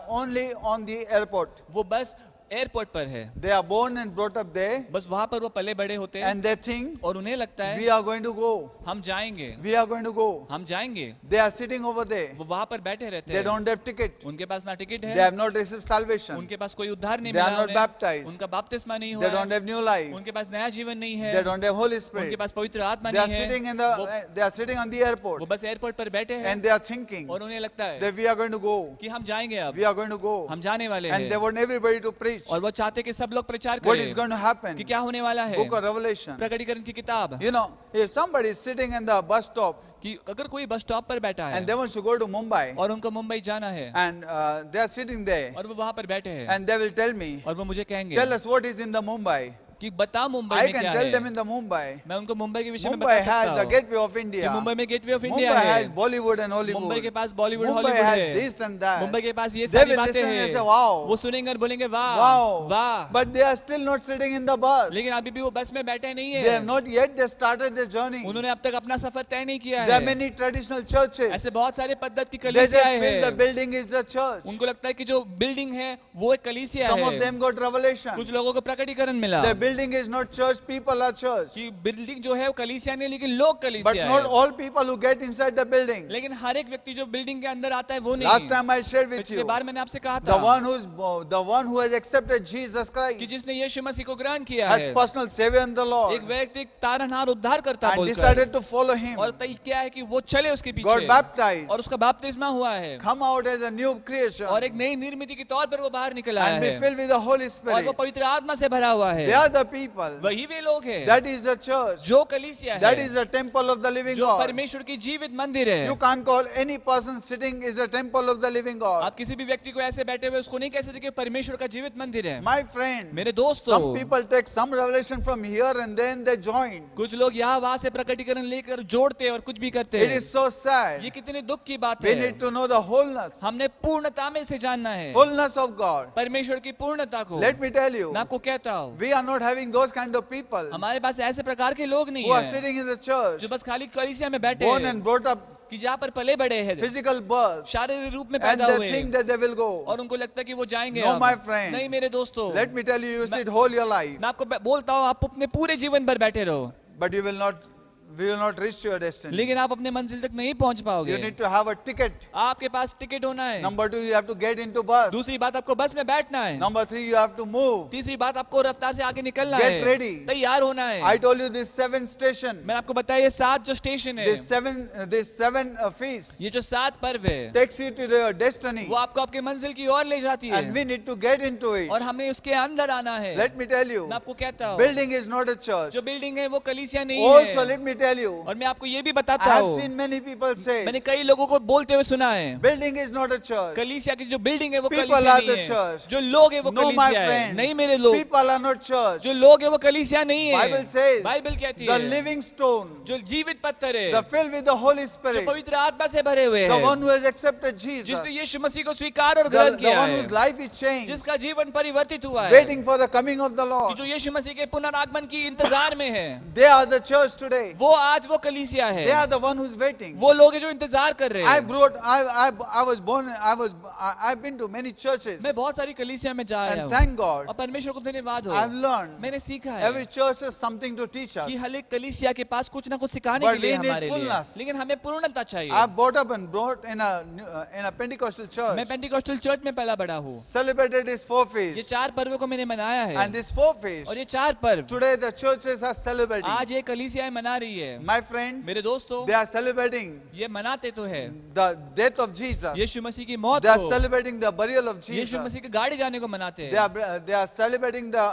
only on the airport. वो बस एयरपोर्ट पर है, They are born and brought up there बस वहां पर वो पले बड़े होते हैं, and they think और उन्हें लगता we है are going to go. हम जाएंगे, We are going to go. हम जाएंगे। They are sitting over there. वो वहां पर बैठे रहते They हैं, don't have ticket. उनके पास ना टिकट They है, have not received salvation. उनके पास कोई उद्धार नहीं They are मिला not उन्हें, baptized. उनका बपतिस्मा नहीं They हुआ don't है, have new life. उनके पास नया जीवन नहीं है, They don't have Holy उनके Spirit. पास पवित्र आत्मा They are नहीं sitting है, in वो they are sitting on the airport वो बस एयरपोर्ट पर बैठे हैं and they are thinking और उन्हें लगता है that we are going to go. कि हम जाएंगे, अब We are going to go. हम जाने वाले And they हैं, want everybody to preach. और वो चाहते कि सब लोग प्रचार What करें is going to happen? कि क्या होने वाला है। Book of Revelation. प्रकटीकरण की किताब, You know, if somebody is sitting in the bus stop कि अगर कोई बस स्टॉप पर बैठा है and they want to go to Mumbai और उनको मुंबई जाना है and they are sitting there और वो वहां पर बैठे हैं and they will tell me, और वो मुझे कहेंगे tell us what is in the Mumbai. कि बता मुंबई I में can क्या tell them है, in the Mumbai. मैं उनको मुंबई के विषय में Mumbai बता has सकता the हूँ gateway of कि India. मुंबई में गेटवे ऑफ Mumbai इंडिया है, has Bollywood and Mumbai Hollywood. के पास बॉलीवुड Mumbai हॉलीवुड has है, this and that. मुंबई के पास ये They सारी will बातें listen and say, हैं, wow, वो सुनेंगे और बोलेंगे वाह wow. वाह, But they are still not sitting in the bus. लेकिन अभी भी वो बस में बैठे नहीं They have है, not yet they started their journey. उन्होंने अब तक अपना सफर तय नहीं किया There are है। many traditional churches. ऐसे बहुत सारे पद्धति They just कलीसियाएं feel the हैं, building is the church. उनको लगता है कि जो बिल्डिंग है वो एक कलीसिया Some of है, them got revelation. कुछ लोगों को प्रकटीकरण मिला The building is not church, people are church. कि बिल्डिंग जो है वो कलीसिया नहीं, लेकिन लोग But कलीसिया not है, all people who get inside the building. लेकिन हर एक व्यक्ति जो बिल्डिंग के अंदर आता है वो Last नहीं। time I shared with पिछले you, बार मैंने आपसे कहा the था one who has accepted Jesus कि Christ जिसने यीशु मसीह को ग्रहण किया as है, personal savior and the Lord एक व्यक्ति तारनहार उद्धार करता and बोलकर, decided to follow him, और तय क्या है कि वो चले उसके got पीछे baptized, और उसका बपतिस्मा हुआ है come out as a new creation और एक नई निर्मिति के तौर पर वो बाहर निकल आया and be है filled with the Holy और Spirit. वो पवित्र आत्मा से भरा हुआ है। They are the people. वही वे लोग हैं, That is the church. जो कलीसिया That है, is the temple of the living जो God. परमेश्वर की जीवित मंदिर है। You can't call any person sitting is the temple of the living God. आप किसी भी व्यक्ति को ऐसे बैठे हुए उसको नहीं कह सकते कि परमेश्वर का जीवित मंदिर है। My friend, मेरे दोस्तों, some people take some revelation from here and then they join. कुछ लोग यहाँ वहाँ से प्रकटीकरण लेकर जोड़ते हैं और कुछ भी करते It हैं। is so sad. ये कितने दुख की बात We है। need to know the wholeness, हमने पूर्णता में से जानना है, fullness of God. परमेश्वर की पूर्णता को। Let me tell you, मैं आपको कहता हूँ, we are not having those kind of people हमारे पास ऐसे प्रकार के लोग नहीं who are हैं sitting in the church, जो बस खाली कलीसिया में बैठे born हैं and brought up कि जहाँ पर पले बड़े हैं, physical birth, शारीरिक रूप में and पैदा they हुए think that they will go. और उनको लगता है कि वो जाएंगे। No, अब। my friend. नहीं मेरे दोस्तों, Let me tell you, you sit whole your life, मैं आपको बोलता हूँ, आप अपने पूरे जीवन भर बैठे रहो, but you will not we will not reach to your destiny. लेकिन आप अपने मंजिल तक नहीं पहुंच पाओगे। You need to have a ticket. आपके पास टिकट होना है। Number 2, you have to get into bus. दूसरी बात, आपको बस में बैठना है। Number 3, you have to move. तीसरी बात, आपको रफ्तार से आगे निकलना Get है। ready. तैयार होना है। I told you this 7 station, मैंने आपको बताया ये 7 जो स्टेशन है, this seven feast ये जो 7 पर्व है, takes you to your destiny, वो आपको आपके मंजिल की ओर ले जाती है। and we need to get into it. और हमें उसके अंदर आना है। Let me tell you, मैं आपको कहता हूँ, building is not a church. जो बिल्डिंग है वो कलीसिया नहीं Also, है। let me tell you, और मैं आपको ये भी I बताता have हूँ, seen many people say, मैंने कई लोगों को बोलते हुए सुना है, building is not a church. कलीसिया की जो बिल्डिंग है वो People कलीसिया are नहीं the है। church. जो लोग है वो No, my कलीसिया है। friend. नहीं मेरे लोग, People are not church. जो लोग है वो कलीसिया नहीं है। Bible says, बाइबल कहती the है, living stone, जो जीवित पत्थर है, the filled with the Holy जो Spirit, पवित्र आत्मा से भरे हुए the हैं, one who has accepted Jesus, जिसने यीशु मसीह को स्वीकार और the ग्रहण किया one है, whose life is changed, जिसका जीवन परिवर्तित हुआ है, waiting for the coming of the कि Lord. जो यीशु मसीह के पुनरागमन की इंतजार में है, They are the church today. वो आज वो कलीसिया है। They are the one who's waiting. वो लोग हैं जो इंतजार कर रहे हैं। I've been to many churches, मैं बहुत सारी कलीसिया में जा रहा and हूँ, thank God, और परमेश्वर को धन्यवाद हो, I've learned मैंने सीखा है every church has something to teach us. कि हर एक कलीसिया के पास कुछ ना कुछ सिखाने But के लिए we need हमारे लिए, fullness. लेकिन हमें पूर्णता चाहिए। I've brought in a Pentecostal church, मैं पेंटिकॉस्टल चर्च में पला बड़ा हूँ। celebrated his 4 ये feasts, 4 पर्वों को मैंने मनाया है, and these 4 और feasts ये 4 पर्व today the churches are celebrating. आज ये कलीसियाएं मना रही है। My friend, मेरे दोस्तों, they are celebrating ये मनाते तो है the death of Jesus. यीशु मसीह की मौत They are को, celebrating the burial of Yeshu Jesus. मसीह के गाड़ी जाने को मनाते They हैं। are celebrating the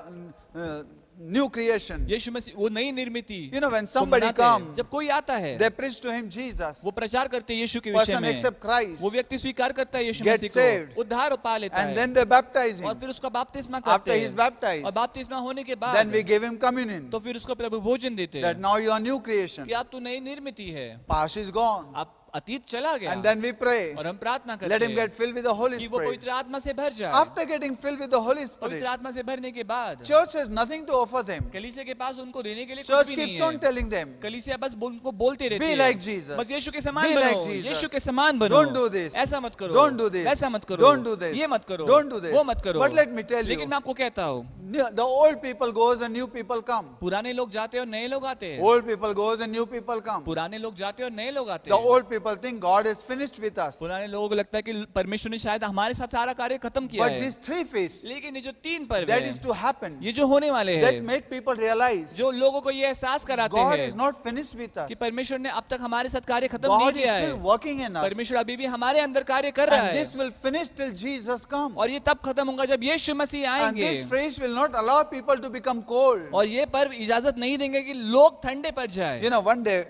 new creation. यीशु मसीह वो नई निर्मिति You know, when को somebody मनाते हैं। comes, जब कोई आता है, they preach to him Jesus. वो प्रचार करते हैं यीशु के विषय Person में। accept Christ, वो व्यक्ति स्वीकार करता है यीशु Get मसीह saved. को, उद्धार पा लेता and है, then they baptize और him. फिर उसका बपतिस्मा After करते he is हैं, baptized, और बपतिस्मा होने के बाद then we give him communion. तो फिर उसको प्रभु भोजन देते That हैं now you are new creation. कि आप तो नई निर्मिति है, Past is gone. आप अतीत चला गया, And then we pray. और हम प्रार्थना Let करते him हैं get filled with the Holy कि वो Spirit. पवित्र आत्मा से भर जाए। After getting filled with the Holy Spirit, पवित्र आत्मा से भरने के बाद church has nothing to offer them. कलीसिया के पास उनको देने के लिए कुछ Church भी keeps नहीं on है। telling them, कलीसिया बस उनको बोलते रहती be है, like Jesus. बस यीशु के समान Be बनो, like Jesus. यीशु के समान बनो, Don't do this. ऐसा मत करो, Don't do this. ऐसा मत करो, Don't do this. ये मत करो, Don't do this. वो मत करो। But let me tell you, लेकिन मैं आपको कहता हूँ, the old people goes and new people come. पुराने लोग जाते हैं और नए लोग आते हैं, Old people goes and new people come. पुराने लोग जाते हैं और नए लोग आते The हैं। old people think God is finished with us. पुराने लोगों को लगता है कि परमेश्वर ने शायद हमारे साथ सारा कार्य खत्म किया But है, these 3 feasts, लेकिन ये जो 3 पर्व that है, is to happen, ये जो होने वाले that हैं, make people realize जो लोगों को ये एहसास कराते God हैं is not finished with us. कि परमेश्वर ने अब तक हमारे साथ कार्य खत्म नहीं God is किया still है, working in us. परमेश्वर अभी भी हमारे अंदर कार्य कर रहा And है, this will finish till Jesus comes. और ये तब खत्म होगा जब यीशु मसीह And आएंगे, this feast will not allow people to become cold. और ये पर्व इजाजत नहीं देंगे कि लोग ठंडे पड़ जाए। You know, one day,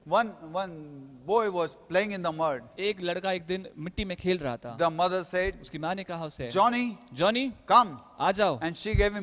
one boy was playing in the mud. एक लड़का एक दिन मिट्टी में खेल रहा था, The mother said, उसकी माँ ने कहा उसे, Johnny, जॉनी come. आ जाओ, And she gave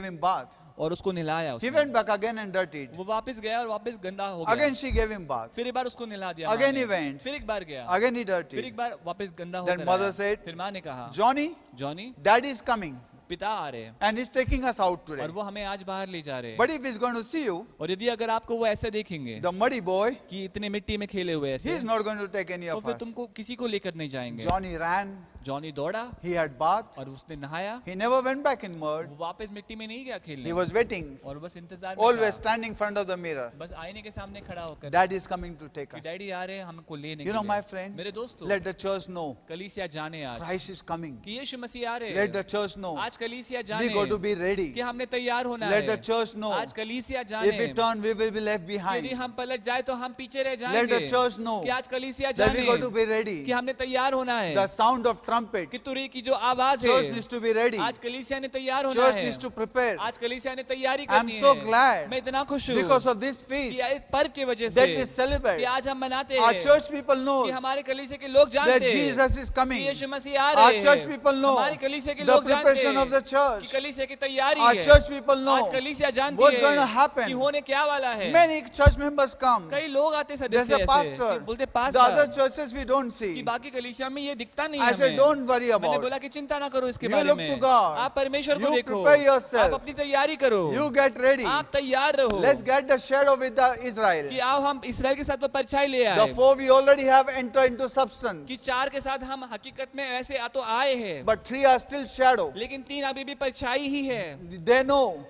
him bath. और उसको नहलाया He उसने। went back again and dirtied. वो वापस गया और वापस गंदा हो गया, Again she gave him bath. फिर एक बार उसको नहला दिया Again माँ ने। he went. फिर एक बार गया, Again he फिर dirtied. एक बार वापस गंदा Then होकर mother आया। said, फिर माँ ने कहा, Johnny, Johnny Daddy is coming पिता आ रहे हैं and he's taking us out today. और वो हमें आज बाहर ले जा रहे हैं। But if he's going to see you, और यदि अगर आपको वो ऐसे देखेंगे the muddy boy, कि इतने मिट्टी में खेले हुए he ऐसे, is not going to take any तो of फिर us. तुमको किसी को लेकर नहीं जाएंगे। Johnny ran, जॉनी दौड़ा he had bath, और उसने नहाया, he never went back in mud. वो वापस मिट्टी में नहीं गया खेलने, He was waiting, और बस इंतजार में always था, standing in front of the mirror. बस आईने के सामने खड़ा होकर Daddy is coming to take कि us. डैडी आ रहे हैं हमको लेने You के know, लिए। my friend, मेरे दोस्तों, let the church know कलीसिया जाने आज Christ is coming. कि यीशु मसीह आ रहे Let the हैं। church know आज कलीसिया we जाने got to be ready. कि हमने तैयार होना Let the है। church know आज कलीसिया if जाने we turn, we will be left यदि behind. हम पलट जाए तो हम पीछे रह Let the जाएंगे। church know कि आज कलीसिया that we जाने got to be ready. कि हमने तैयार होना है। The sound of trumpet. कि तुरी की जो आवाज Church है, needs to be ready. आज कलीसिया ने तैयार होना Church है। needs to prepare. आज कलीसिया ने तैयारी I'm करनी so है। glad मैं इतना खुश हूँ because of this कि feast इस पर्व की वजह that we से celebrate. कि आज हम मनाते Our हैं church people कि knows हमारे कलीसिया के लोग that जानते हैं Jesus is कि coming. Yeshu Masih uh Our रहे church हैं। people know हमारे कलीसिया के the लोग जानते preparation हैं of the कि church. कलीसिया की तैयारी Our है। church people know आज कलीसिया जानती what's है going to happen. कि होने क्या वाला है। Many church members come. कई लोग आते They सदस्य say, ऐसे Pastor, कि बोलते the other pastor churches we don't कि see. बाकी कलीसिया में ये दिखता नहीं I said, हमें। don't worry मैंने about. बोला कि चिंता ना करो इसके You बारे look में, to God. आप परमेश्वर को You देखो, prepare yourself. आप अपनी तैयारी करो, You get ready. आप तैयार रहो Let's get the shadow with the Israel. कि आओ हम इसराइल के साथ वो परछाई ले The आए 4 we already have entered into कि substance. 4 के साथ हम हकीकत में ऐसे आ तो आए हैं, But 3 are still shadow. लेकिन 3 अभी भी परछाई ही है। They know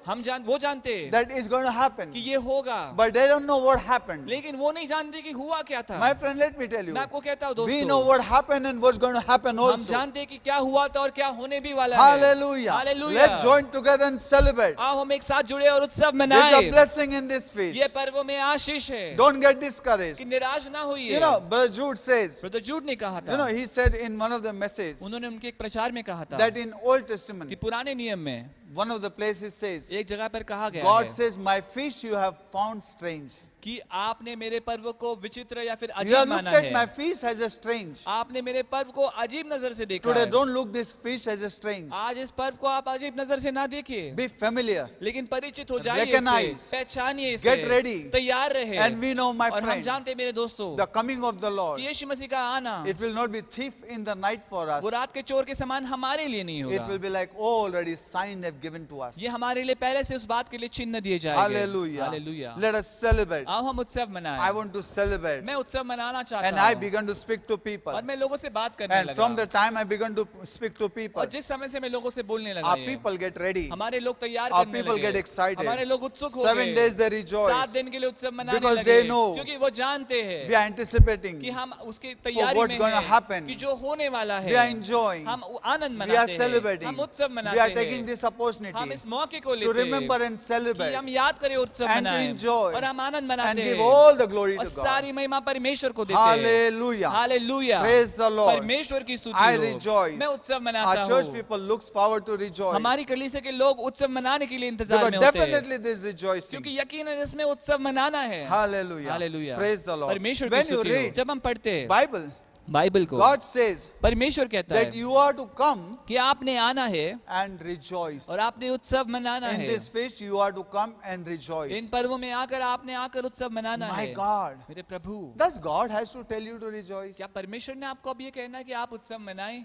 वो जानते that is going to happen. कि ये होगा, But they don't know what happened. लेकिन वो नहीं जानते कि हुआ क्या था। My friend, let me tell you. मैं आपको कहता हूँ We दोस्तों, know what happened and what's going to happen हम also. जानते हैं कि क्या हुआ था और क्या होने भी वाला है। Hallelujah. Hallelujah. Let's join together and celebrate. आओ हम एक साथ जुड़े और उत्सव There's a मनाएं। blessing in this ये feast. पर्वों में आशीष है Don't get discouraged. कि निराश ना होइए। You know, Brother Jude says, brother Jude ने कहा you know, था, he said in one of the messages उन्होंने उनके एक प्रचार में कहा था that in Old कि Testament, पुराने नियम में one of the places says, एक जगह पर कहा गया God है says, my feast you have found strange. कि आपने मेरे पर्व को विचित्र या फिर You अजीब have माना looked at my है, feast as a strange. आपने मेरे पर्व को अजीब नजर से देखा Today, है। don't look this feast as a strange. आज इस पर्व को आप अजीब नजर से ना देखिए, Be familiar. लेकिन परिचित हो जाइए Recognize. इससे, पहचानिए इसे, Get ready. तैयार रहे। And we know, my और हम friend, जानते हैं मेरे दोस्तों the coming of the Lord, कि यीशु मसीह का आना it will not be thief in the night for us. वो रात के चोर के समान हमारे लिए नहीं It will होगा, be like, oh, already sign have given to us. ये हमारे लिए पहले से उस बात के लिए चिन्ह दिए जाएंगे। Hallelujah. Hallelujah. Let us celebrate. आओ हम उत्सव I मनाएं। want to celebrate. मैं उत्सव मनाना चाहता And I हूँ began to speak to people. और मैं लोगों से बात करने And from the लगा, time I began to speak to people, और जिस समय से मैं लोगों से बोलने लगा, our ये people get ready. हमारे लोग तैयार Our करने people लगे, get excited. हमारे लोग उत्सुक हो 7 गए, days they 7 rejoice. दिन के लिए उत्सव मनाने Because लगे, they know क्योंकि वो जानते हैं We are anticipating. कि हम उसकी for तैयारी what's में going to हैं, happen. कि जो होने वाला है, We are enjoying. हम आनंद We are मनाते हैं, celebrating. हम उत्सव We मनाते are हैं, taking this हम opportunity इस मौके को to लेते remember हैं and कि celebrate हम याद करें उत्सव and to मनाएं enjoy और हम आनंद and मनाते give हैं all the glory और to God. सारी महिमा परमेश्वर को देते हैं। Hallelujah. Hallelujah, Praise the Lord. परमेश्वर की स्तुति I हो। rejoice. मैं उत्सव Our मनाता church हूँ, people looks forward to rejoice. हमारी कलीसिया के लोग उत्सव मनाने के लिए इंतजार Because में होते हैं, definitely there's rejoicing. क्योंकि यकीनन इसमें उत्सव मनाना है। Hallelujah. Hallelujah, Praise the Lord. परमेश्वर की When you स्तुति हो। read जब हम पढ़ते हैं Bible, बाइबल को, God says परमेश्वर कहता that है you are to come कि आपने आना है and rejoice. और आपने उत्सव मनाना In है। this feast, you are to come and in rejoice. पर्वों में आकर आपने आकर उत्सव मनाना My है। God. मेरे प्रभु, Does God has to tell you to rejoice? क्या परमेश्वर ने आपको अब ये कहना है कि आप उत्सव मनाएं?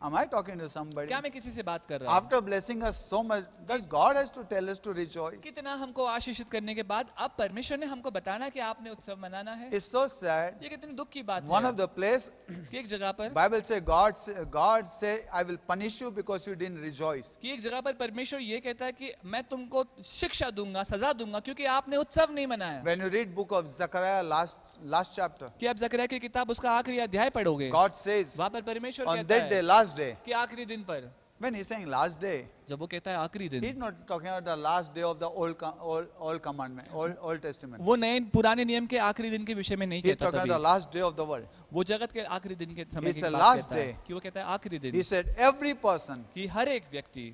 Am I talking to somebody? क्या मैं किसी से बात कर रहा हूँ? After blessing us so much, does God has to tell us to rejoice? कितना हमको आशीषित करने के बाद अब परमेश्वर ने हमको बताना कि आपने उत्सव मनाना है। It's so sad. ये कितनी दुख की बात One है of the place, कि एक जगह पर Bible say God say, I will punish you because you didn't rejoice. कि एक जगह पर परमेश्वर ये कहता है कि मैं तुमको शिक्षा दूंगा, सजा दूंगा, क्योंकि आपने उत्सव नहीं मनाया। When you read book of Zechariah last chapter, कि आप जकरिया की किताब उसका आखिरी अध्याय पढ़ोगे, God says वहां पर परमेश्वर on कहता that day, है last day, कि आखिरी दिन पर, when he's saying last day, जब वो कहता है आखिरी दिन, he's not talking about the last day of the old commandment, Old Testament. वो नए पुराने नियम के आखिरी दिन के विषय में नहीं He's कहता talking about the तभी, last day of the world. वो जगत के आखिरी दिन के समय It's की the बात last कहता है day. कि वो कहता है आखिरी दिन, He said every person कि हर एक व्यक्ति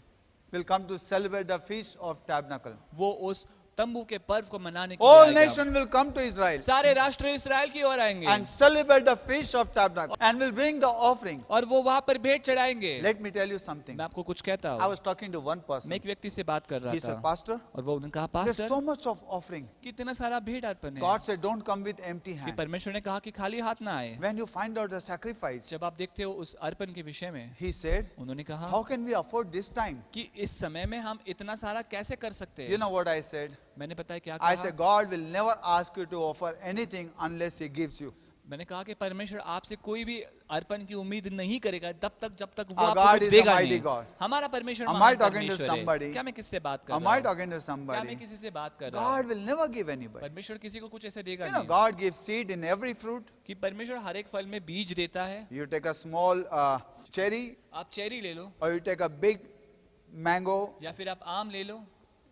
will come to celebrate the feast of tabernacle. वो उस तंबू के पर्व को मनाने के All लिए आएगा। nation will come to Israel सारे राष्ट्र इस्राएल की ओर आएंगे and celebrate the feast of tabernacle and will bring the offering. और वो वहां पर भेंट चढ़ाएंगे। Let me tell you something. मैं आपको कुछ कहता I हूँ, was talking to one मैं person. एक व्यक्ति से बात कर रहा He said, था Pastor, और वो उन्होंने कहा, there's pastor so much of offering. कितना सारा भेंट अर्पण है God said, don't come with empty कि hand. परमेश्वर ने कहा कि खाली हाथ ना आए। When you find out the sacrifice, जब आप देखते हो उस अर्पण के विषय में, he said, उन्होंने कहा how can we afford this time? कि इस समय में हम इतना सारा कैसे कर सकते You हैं। know what I said? मैंने पता है क्या I कहा, said, God will never ask you to offer anything unless he gives you. मैंने कहा कि परमेश्वर आपसे कोई भी अर्पण की उम्मीद नहीं करेगा तब तक जब तक वो Our आपको God कुछ is a देगा mighty नहीं। God. हमारा परमेश्वर Am I महान talking to परमेश्वर somebody? है। क्या मैं किससे बात कर Am रहा I हूँ? talking to क्या मैं somebody? किसी से बात कर रहा God हूँ? will never give anybody. परमेश्वर किसी को कुछ ऐसे देगा You know, नहीं God gives seed in every fruit. कि परमेश्वर हर एक फल में बीज देता है। You take a small cherry आप चेरी ले लो or you take a big mango. या फिर आप आम ले लो,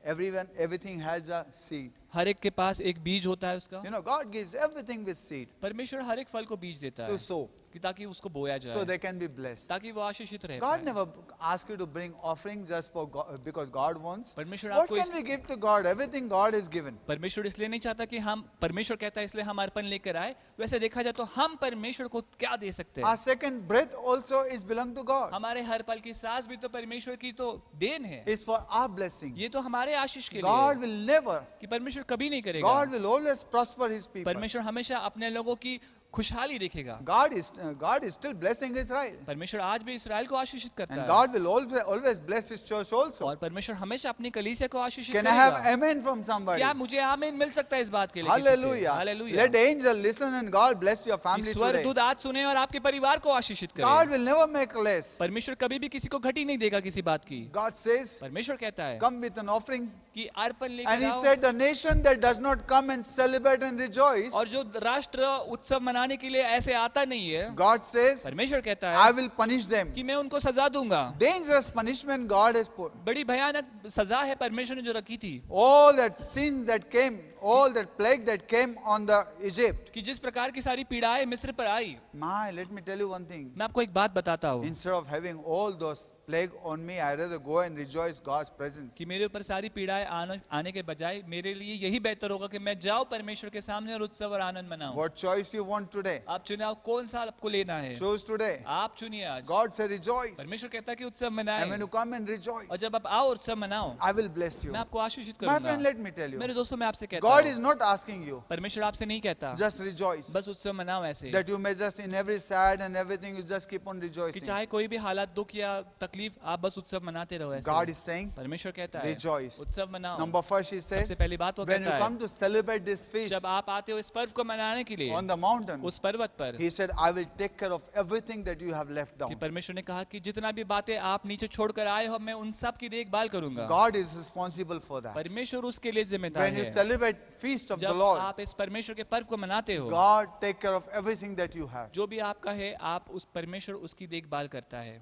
Everything has a seed. हर एक के पास एक बीज होता है उसका। You know, God gives everything with seed परमेश्वर हर एक फल को बीज देता है to sow कि ताकि उसको बोया so जाए, they can be blessed. ताकि वो आशीषित रहे। God never asks you to bring offering just for God, because God wants. परमेश्वर What आपको can we give to God? Everything God is given. परमेश्वर इसलिए नहीं चाहता कि हम, परमेश्वर कहता है इसलिए हम अर्पण लेकर आए। वैसे देखा जाए तो हम परमेश्वर को क्या दे सकते हैं? Our second breath also is belong to God. हमारे हर पल की सांस भी तो परमेश्वर की तो देन है। It's for our blessing. ये तो हमारे आशीष के God लिए will never. कि परमेश्वर कभी नहीं करेगा। God will always prosper His people. परमेश्वर हमेशा अपने लोगों की खुशहाली देखेगा। God is still blessing Israel. परमेश्वर आज भी इसराइल को आशीषित करता And है God will always bless His church also. और परमेश्वर हमेशा अपनी कलीसिया को आशीषित Can I have करेगा। amen from somebody? क्या मुझे आमीन मिल सकता है इस बात के लिए? किसी से? Hallelujah. Hallelujah. Let the angel listen and God bless your family today. स्वर्गदूत आज सुने और आपके परिवार को आशीषित God करे। will never make less. परमेश्वर कभी भी किसी को घटी नहीं देगा किसी बात की। God says, परमेश्वर कहता है come with an offering. कि अर्पण And लेकर He आओ। said, the nation that does not come and celebrate and rejoice, और जो राष्ट्र उत्सव मनाने के लिए ऐसे आता नहीं है, God says, परमेश्वर कहता I है will punish them. कि मैं उनको सजा दूंगा। Dangerous punishment God has put. बड़ी भयानक सजा है परमेश्वर ने जो रखी थी All that sin that came, all that plague that came on the Egypt. कि जिस प्रकार की सारी पीड़ाएं मिस्र पर आई। My, let me tell you one thing. मैं आपको एक बात बताता हूँ Instead of having all those plague on me, I rather go and rejoice God's presence. कि मेरे ऊपर सारी पीड़ाएं आने के बजाय मेरे लिए यही बेहतर होगा कि मैं जाऊं परमेश्वर के सामने और उत्सव और आनंद मनाऊं। What choice you want today? आप चुनाव कौन सा आपको लेना है? Choose today. आप चुनिए आज। God said rejoice. परमेश्वर कहता है कि उत्सव And when मनाएं you come and rejoice, और जब आप आओ उत्सव मनाओ I will bless you. मैं आपको आशीषित My friend, करूंगा। let me tell you. मेरे दोस्तों मैं आपसे कहता God हूँ is not asking you. परमेश्वर आपसे नहीं कहता Just rejoice. बस उत्सव मनाओ ऐसे That you may just in every sad and everything you just keep on कि rejoicing. चाहे कोई भी हालात दुख या तकलीफ आप बस उत्सव मनाते रहो ऐसे। God is saying, परमेश्वर कहता है rejoice. उत्सव मनाओ। Number first, He says, सबसे पहली बात वो when you कहता come है to celebrate this feast जब आप आते हो इस पर्व को मनाने के लिए on the mountain, उस पर्वत पर He said, I will take care of everything that you have left कि down. परमेश्वर ने कहा कि जितना भी बातें आप नीचे छोड़कर आए हो मैं उन सब की देखभाल करूंगा। God is responsible for that. परमेश्वर उसके लिए जिम्मेदार When you है। celebrate feast of the जब Lord, आप इस परमेश्वर के पर्व को मनाते हो God take care of everything that you have. जो भी आपका है आप उस परमेश्वर उसकी देखभाल करता है।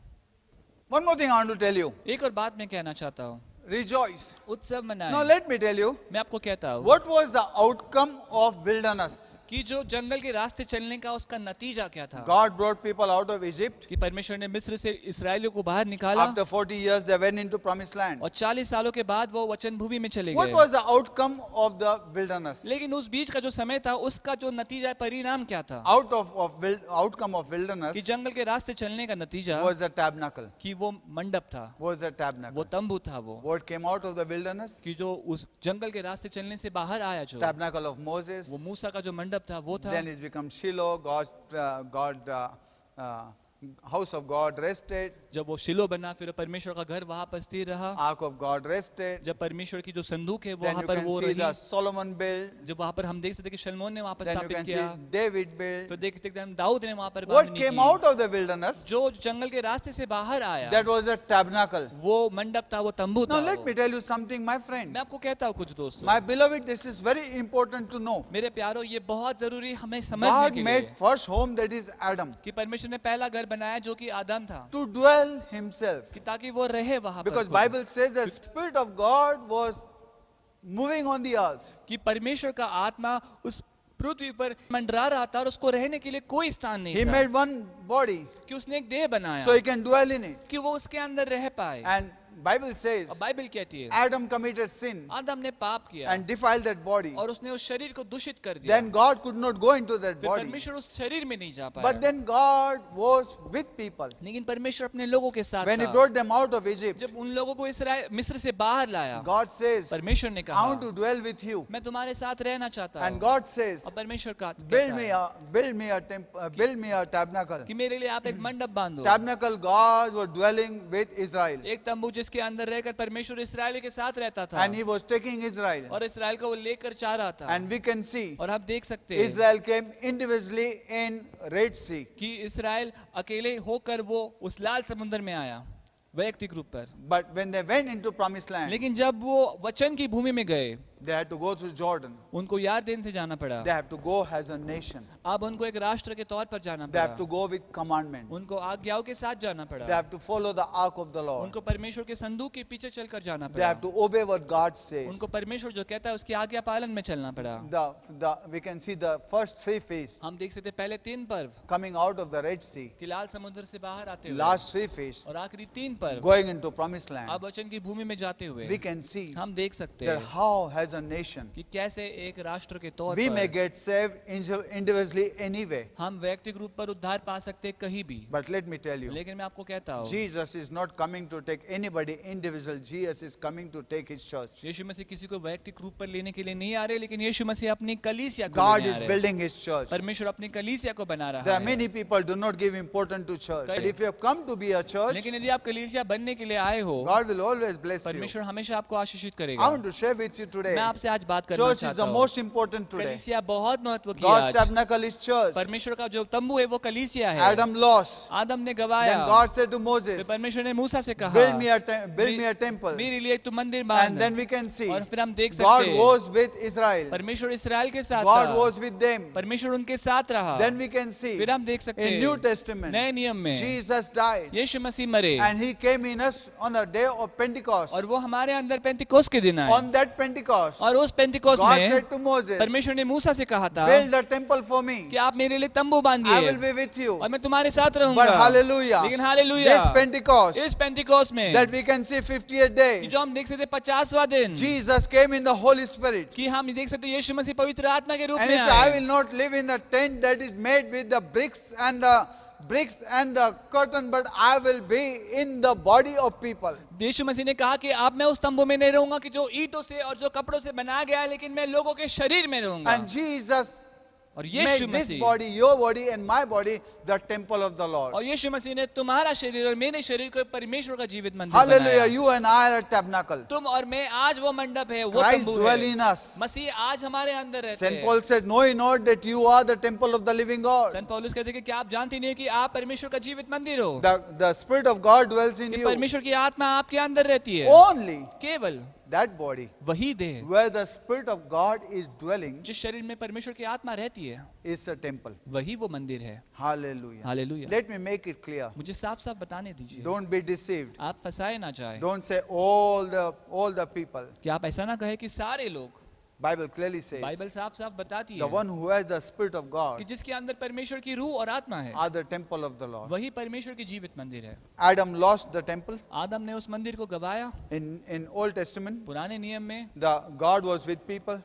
One more thing I want to tell you. एक और बात मैं कहना चाहता हूँ Rejoice. उत्सव Now मनाएं। let me tell you, मैं आपको कहता हूँ what was the outcome of wilderness? कि जो जंगल के रास्ते चलने का उसका नतीजा क्या था। God brought people out of Egypt. कि परमेश्वर ने मिस्र से इसराइलियों को बाहर निकाला After 40 years, they went into promised land. और 40 सालों के बाद वो वचन भूमि में चले What गए। was the outcome of the wilderness? लेकिन उस बीच का जो समय था उसका जो नतीजा परिणाम क्या था? Outcome of wilderness कि जंगल के रास्ते चलने का नतीजा was the tabernacle. कि वो मंडप था, Was the वो tabernacle. तंबू था, वो What came out of the wilderness? कि जो उस जंगल के रास्ते चलने से बाहर आया जो Tabernacle of Moses. वो मूसा का जो मंडप था वो था। Then it's become Shiloh. House of God rested. जब वो शिलो बना फिर परमेश्वर का घर वहां पर स्थिर रहा। Ark of God rested. जब परमेश्वर की जो संदूक है Then वहां you पर can वो see रही। the Solomon built. जब वहां पर हम देख सकते कि शलमोन ने वहां पर Then you स्थापित can see किया, David built. फिर देख सकते हम दाऊद ने वहां पर What बांधनी came की। out of the wilderness? जो जंगल के रास्ते से बाहर आया That was a tabernacle. वो मंडप था, वो तंबू था। Now let वो। me tell you something, my friend. मैं आपको कहता हूँ कुछ दोस्तों, My beloved, this is very important to know. मेरे प्यारो ये बहुत जरूरी हमें समझने God के made लिए first home, that is Adam, कि परमेश्वर ने पहला घर बनाया जो कि आदम था, to dwell himself. कि ताकि वो रहे वहां पर। Because खुद। Bible says the Spirit of God was moving on the earth. कि परमेश्वर का आत्मा उस पृथ्वी पर मंडरा रहा था और उसको रहने के लिए कोई स्थान नहीं He था, made one body कि उसने एक देह बनाया so he can dwell in it. कि वो उसके अंदर रह पाए। And Bible says और बाइबल कहती है Adam committed sin आदम ने पाप किया and defiled that body. और उसने उस शरीर को दूषित कर दिया। Then God could not go into that फिर body. परमेश्वर उस शरीर में नहीं जा पाया। But then God was with people. लेकिन परमेश्वर अपने लोगों के साथ When He था। brought them out of Egypt, जब उन लोगों को इस्राएल मिस्र से बाहर लाया, God says, परमेश्वर ने I कहा want to dwell with you. मैं तुम्हारे साथ रहना चाहता And हूँ। God says, और परमेश्वर का build कहता me a tabernacle. है कि मेरे लिए आप एक मंडप बांधो। Tabernacle, God was dwelling with Israel. एक तंबू जिसके अंदर रहकर परमेश्वर इस्राएल के साथ रहता था And He was taking Israel. और इस्राएल को वो लेकर जा रहा था। And we can see और आप देख सकते हैं Israel came individually in Red Sea. कि इस्राएल अकेले होकर वो उस लाल समुद्र में आया वैयक्तिक रूप पर। But when they went into promised land, लेकिन जब वो वचन की भूमि में गए they had to go through Jordan. उनको यारदेन से जाना पड़ा। They have to go as a nation. अब उनको एक राष्ट्र के तौर पर जाना They have to पड़ा। go with commandment. उनको आज्ञाओं के साथ जाना They पड़ा। have to follow the ark of the Lord. उनको परमेश्वर के संदूक के पीछे चलकर जाना They have पड़ा। to obey what God says. उनको परमेश्वर जो कहता है उसकी आज्ञा पालन में चलना पड़ा। We can see the first three feasts हम देख सकते हैं पहले 3 पर्व coming out of the Red Sea. कि लाल समुद्र से बाहर आते हुए, Last three feasts और आखिरी 3 पर्व going into promised land. अब वचन की भूमि में जाते हुए We can see हम देख सकते that हैं how has as a nation. कि कैसे एक राष्ट्र के तौर We may पर get saved individually anyway. हम व्यक्तिगत रूप पर उद्धार पा सकते हैं कहीं भी, But let me tell you, लेकिन मैं आपको कहता हूँ Jesus is not coming to take anybody individual. Jesus is coming to take his church. यीशु मसीह किसी को वैयक्तिक रूप पर लेने के लिए नहीं आ रहे, लेकिन यीशु मसीह अपनी कलीसिया को God लेने आ is रहे हैं। building his church. परमेश्वर अपनी कलीसिया को बना There रहा are है। many people do not give importance to church. But if you have come to be a church, लेकिन यदि आप कलीसिया बनने के लिए आए हो, God will always bless you. परमेश्वर हमेशा आपको आशीषित I करेगा। want to share with you today. मैं आपसे आज बात करना Church is चाहता the हूँ। most important today. कलीसिया बहुत महत्व की God's आज। tabernacle is church. परमेश्वर का जो तंबू है वो कलीसिया है। Adam lost. आदम ने Then गवाया, God said to फिर Moses, परमेश्वर ने मूसा से कहा, build me a temple. मेरे लिए तू मंदिर And बांध। then we can see और फिर हम देख God सकते हैं was with Israel. परमेश्वर इस्राएल के साथ God था, was with them. परमेश्वर उनके साथ रहा। Then we can see फिर हम देख सकते in हैं New Testament, नए नियम में Jesus died. यीशु मसीह मरे And he came in us on the day of Pentecost. और वो हमारे अंदर पेंतिकोस के दिन आए। On that Pentecost, और उस पेंतिकोस God में said to Moses, परमेश्वर ने मूसा से कहा था build a temple for me. कि आप मेरे लिए तंबू I बांधिए will be with you. और मैं तुम्हारे साथ रहूंगा। But hallelujah, लेकिन हालेलुया, this Pentecost इस पेंतिकोस में that we can see 50th कि day, जो हम देख सकते 50वां दिन Jesus came in the Holy Spirit. कि हम देख सकते यीशु मसीह पवित्र आत्मा के रूप And में he said, I आए। will not live in the tent that is made with the bricks and the curtain, but I will be in the body of people. यीशु मसीह ने कहा कि आप मैं उस तंबू में नहीं रहूंगा कि जो ईंटों से और जो कपड़ों से बनाया गया है, लेकिन मैं लोगों के शरीर में रहूंगा। And Jesus और यीशु made this Masih body, your body and my body, the temple of the Lord. और यीशु मसीह ने तुम्हारा शरीर और मेरे शरीर को परमेश्वर का जीवित मंदिर Hallelujah, बनाया। you and I are a tabernacle. तुम और मैं आज वो मंडप है, वो Christ तंबू dwell है। in us. मसीह आज हमारे अंदर रहते St. हैं। Paul said, know ye not that you are the temple of the living God. संत पौलुस कहते हैं कि क्या आप जानते नहीं कि आप परमेश्वर का जीवित मंदिर हो, The Spirit of God dwells in कि you. परमेश्वर की आत्मा आपके अंदर रहती है। Only केवल that body वही देह where the Spirit of God is dwelling जिस शरीर में परमेश्वर की आत्मा रहती है, is a temple. वही वो मंदिर है। Hallelujah. Hallelujah. Let me make it clear. मुझे साफ साफ बताने दीजिए, Don't be deceived. आप फंसाए ना जाए। Don't say all the people. कि आप ऐसा ना कहे कि सारे लोग, Bible clearly says बाइबल साफ साफ बताती the है one who has the Spirit of कि God जिसके अंदर परमेश्वर की रूह और आत्मा है, are the temple of the Lord. वही परमेश्वर की जीवित मंदिर है। Adam lost the temple आदम ने उस मंदिर को गवाया। in Old Testament. पुराने नियम में God was with people,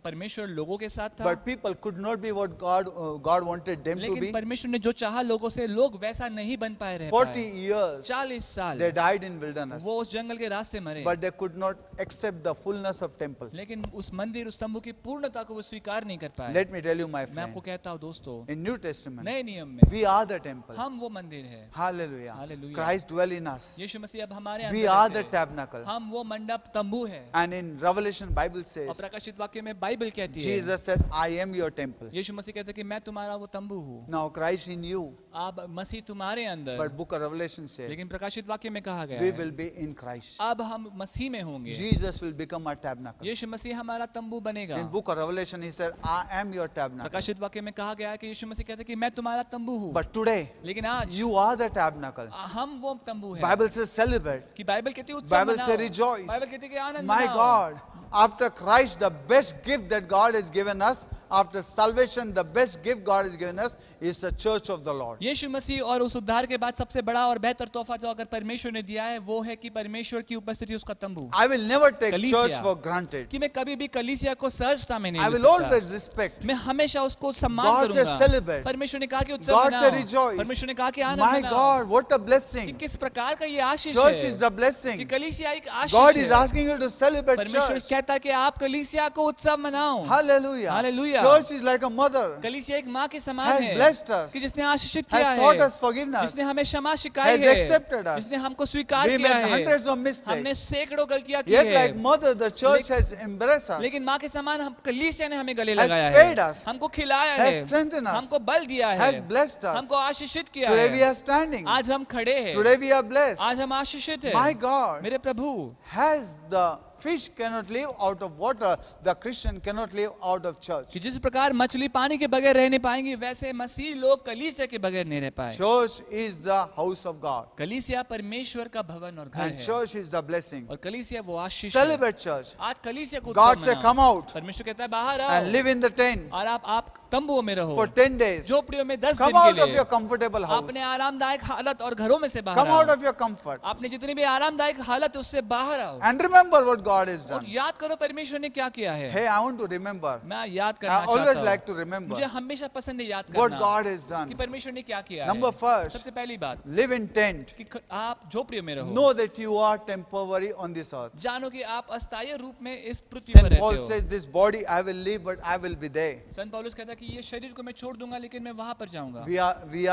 परमेश्वर लोगों के साथ था, but people could not be what God wanted them to लेकिन be. परमेश्वर ने जो चाहा लोगों से, लोग वैसा नहीं बन पाए रह 40 पाए। years 40 साल they died in wilderness, वो उस जंगल के रास्ते मरे, but they could not accept the fullness of temple. लेकिन उस मंदिर, उस तंबू की पूर्णता को वो स्वीकार नहीं कर पाए। Let me tell you, my मैं आपको friend, कहता हूँ दोस्तों, in New Testament, नए नियम में we are the temple. हम वो मंदिर है। Hallelujah. Hallelujah. Christ dwell in us. यीशु मसीह अब हमारे We अंदर are रहते the हैं। tabernacle. हम वो मंडप तंबू है। And in Revelation, Bible और says, प्रकाशित वाक्य में बाइबल कहती है, Jesus said, I am your temple. यीशु मसीह कहते हैं कि मैं तुम्हारा वो तंबू हूँ। Now Christ in you, अब मसीह तुम्हारे अंदर, but book of Revelation says, लेकिन प्रकाशित वाक्य में कहा गया we है will be in Christ. अब हम मसीह में होंगे। Jesus will become our tabernacle. यीशु मसीह हमारा तंबू बनेगा। In book of Revelation, he said, I am your tabernacle. प्रकाशित वाक्य में कहा गया है कि यीशु मसीह कहते हैं कि मैं तुम्हारा तंबू हूँ। But today, लेकिन आज you are the tabernacle. हम वो तंबू है। Bible says celebrate. कि बाइबल कहती है उत्सव Bible मनाओ। says rejoice. बाइबल कहती है कि आनंद My मनाओ। God, after Christ, the best gift that God has given us, after salvation, the best gift God has given us is the church of the Lord. यीशु मसीह और उस उद्धार के बाद सबसे बड़ा और बेहतर तोहफा जो अगर परमेश्वर ने दिया है वो है कि परमेश्वर की उपस्थिति, उसका तंबू। I will never take कलीसिया। church for granted. कि मैं कभी भी कलीसिया को सहजता में नहीं I ले will सकता। always respect. मैं हमेशा उसको सम्मान God says करूंगा। celebrate. परमेश्वर ने कहा कि उत्सव God मनाओ। said rejoice. परमेश्वर ने कहा कि आनंद My मनाओ। God, what a कि blessing. किस प्रकार का ये आशीष Church है। is the कि blessing. कलीसिया एक आशीष God है। is asking you to celebrate परमेश्वर church. कहता है कि आप कलीसिया को उत्सव मनाओ। Hallelujah. Hallelujah. Church is like a mother. कलीसिया एक माँ के समान Has है blessed us. कि जिसने आशीषित किया Has taught है, us forgiveness. जिसने हमें क्षमा सिखाई Has है, accepted us. जिसने हमको स्वीकार We किया made है। hundreds of हमने mistakes. सैकड़ों गलतियां की Yet है, like mother, the church has embraced us. लेकिन माँ के समान हम कलीसिया ने हमें गले Has लगाया fed है, us. हमको खिलाया Has है, strengthened us. हमको बल दिया है, Has blessed us. हमको आशीषित किया Today we है। are standing. आज हम खड़े हैं, Today we are blessed. आज हम आशीषित हैं। My God, मेरे प्रभु, has the fish cannot live out of water, the Christian cannot live out of church. कि जिस प्रकार मछली पानी के बगैर रह नहीं पाएंगी, वैसे मसीह लोग कलीसिया के बगैर नहीं रह पाए। Church is the house of God. कलीसिया परमेश्वर का भवन और घर And है, church is the blessing. और कलीसिया वो आशीष है। Celebrate church. आज कलीसिया को God उत्सव said, मनाओ। come out परमेश्वर कहता है बाहर आओ and live in the tent. और आप तंबुओं में रहो, for 10 days. झोपड़ियों में 10 Come दिन out के of लिए, your comfortable house. अपने आरामदायक हालत और घरों में से बाहर Come out आओ, of your comfort. आपने जितनी भी आरामदायक हालत है उससे बाहर आओ And remember what God has और done. याद करो परमेश्वर ने क्या किया है। Hey, I want to remember. मैं याद करना I always चाहता like हूँ, to remember मुझे हमेशा पसंद है याद what करना God has कि done. परमेश्वर ने क्या किया Number है। first, सबसे पहली बात live in tent. कि आप झोपड़ियों में रहो, Know that you are temporary on this earth. जानो कि आप अस्थायी रूप में इस पृथ्वी पर St. रहते Paul हो। says, this body I will leave, but I will be there. संत पौलुस कहता है कि ये शरीर को मैं छोड़ दूंगा लेकिन मैं वहां पर जाऊंगा। We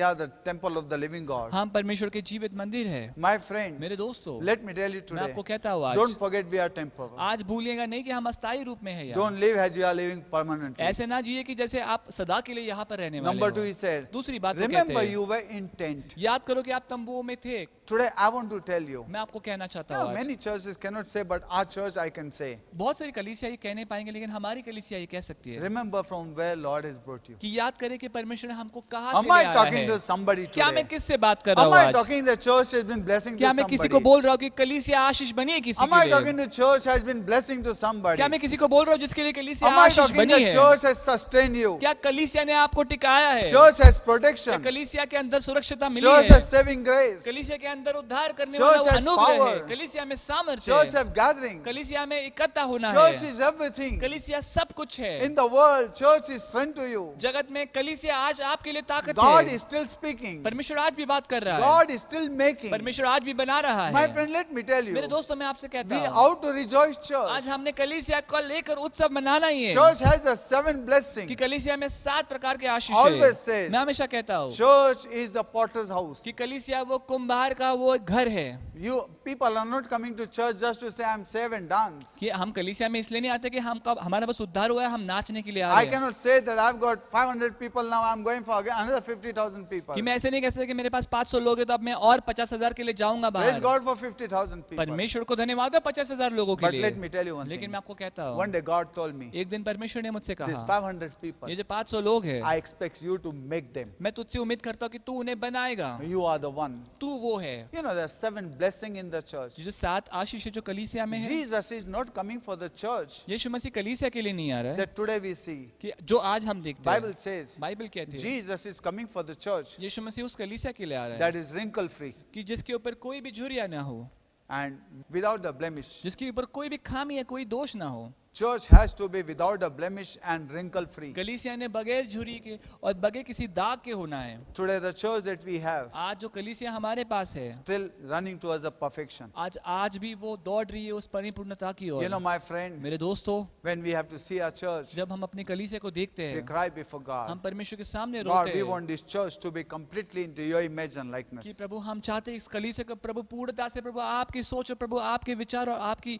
are the temple of the living God. हम परमेश्वर के जीवित मंदिर है। My friend, मेरे दोस्तों, let me tell you मैं today, आपको कहता हूँ आज, don't forget we are temporary. आज भूलिएगा नहीं कि हम अस्थायी रूप में है यार। Don't live as you are living permanently. ऐसे ना जिए कि जैसे आप सदा के लिए यहाँ पर रहने वाले Number 2, हो। he said, दूसरी बात वो कहते remember हैं, you were in tent. याद करो कि आप तंबुओं में थे। Today I want to tell you, मैं आपको कहना चाहता now हूँ आज, many churches cannot say, but our church I can say. बहुत सारी कलीसिया ये कहने पाएंगे लेकिन हमारी कलीसिया ये कह सकती है Remember from where Lord has brought you. कि याद करें कि परमेश्वर ने हमको कहाँ Am से ले I आया talking to है। somebody क्या मैं today? किससे बात कर रहा Am हूँ I आज? talking the church has been blessing to क्या मैं किसी को somebody? बोल रहा हूँ कि कलीसिया आशीष बनी है किसी Am I के talking लिए? to church has been blessing to somebody? क्या मैं किसी को बोल रहा हूँ जिसके लिए कलीसिया Am I आशीष talking बनी the है? church has sustained you? क्या कलीसिया ने आपको टिकाया है? Church has क्या protection. कलीसिया के अंदर सुरक्षिता मिली Church है? has saving grace. कलीसिया के अंदर उद्धार करने Church वाला वो has अनुग्रह है। power. कलीसिया में सामर्थ्य Church है। have gathering. कलीसिया में इकट्ठा होना Church है। is everything. कलीसिया सब कुछ है। In the world, church is strength to you. जगत में कलीसिया आज आपके लिए ताकत God है। is still speaking. परमेश्वर आज भी बात कर रहा है। God is still making. परमेश्वर आज भी बना रहा My है। friend, let me tell you, मेरे दोस्तों मैं आपसे we कहता हूँ, out to rejoice church. आज हमने कलीसिया को लेकर उत्सव मनाना ही है। Church has the 7 blessings. कि कलीसिया में 7 प्रकार के आशीष Always है। says, मैं हमेशा कहता हूँ Church is the potter's house. कि कलीसिया वो कुम्हार का वो एक घर है। You people are not coming to church just to say I'm saved and dance. कि हम कलीसिया में इसलिए नहीं आते कि हम कब हमारा बस उद्धार हुआ है हम नाचने के लिए आ I रहे हैं। cannot say that I've got 500 people now. I'm going for another 50,000 people. कि मैं ऐसे नहीं कह सकता कि मेरे पास 500 लोग हैं तो अब मैं और 50,000 के लिए जाऊंगा Praise बाहर। God for 50,000 people. परमेश्वर को धन्यवाद है 50,000 लोगों के But लिए। let me tell you one लेकिन thing. मैं आपको कहता हूँ, One day God told me, एक दिन परमेश्वर ने मुझसे these कहा, 500 people, ये जो 500 लोग हैं, I expect you to make them. मैं तुझसे उम्मीद करता हूँ कि तू उन्हें बनाएगा। You are the one. तू वो है। You know, there are 7 blessings in the church. जो 7 आशीष है जो कलीसिया में है, Jesus is not coming for the church यीशु मसीह कलीसिया के लिए नहीं आ रहा है that today we see. कि जो आज हम देखते Bible हैं। says बाइबल कहती है Jesus is coming for the church यीशु मसीह उस कलीसिया के लिए आ रहा है that is wrinkle free कि जिसके ऊपर कोई भी झुर्रियां ना हो, and without the blemish. जिसके ऊपर कोई भी खामी या कोई दोष ना हो। Church has to be without a blemish and wrinkle free. कलीसिया ने बगैर झुर्री के और बगैर किसी दाग के होना है। Today the church that we have आज जो कलीसिया हमारे पास है, still running towards a perfection. आज भी वो दौड़ रही है उस परिपूर्णता की You know, ore. my friend, मेरे दोस्तों, when we have to see our church, जब हम अपनी कलीसिया को देखते we हैं, cry before हम God. परमेश्वर के सामने God, रोते we हैं want this church to be completely into your image and कि likeness. प्रभु हम चाहते हैं इस कलीसिया को प्रभु पूर्णता से प्रभु आपकी सोच और प्रभु आपके विचार और आपकी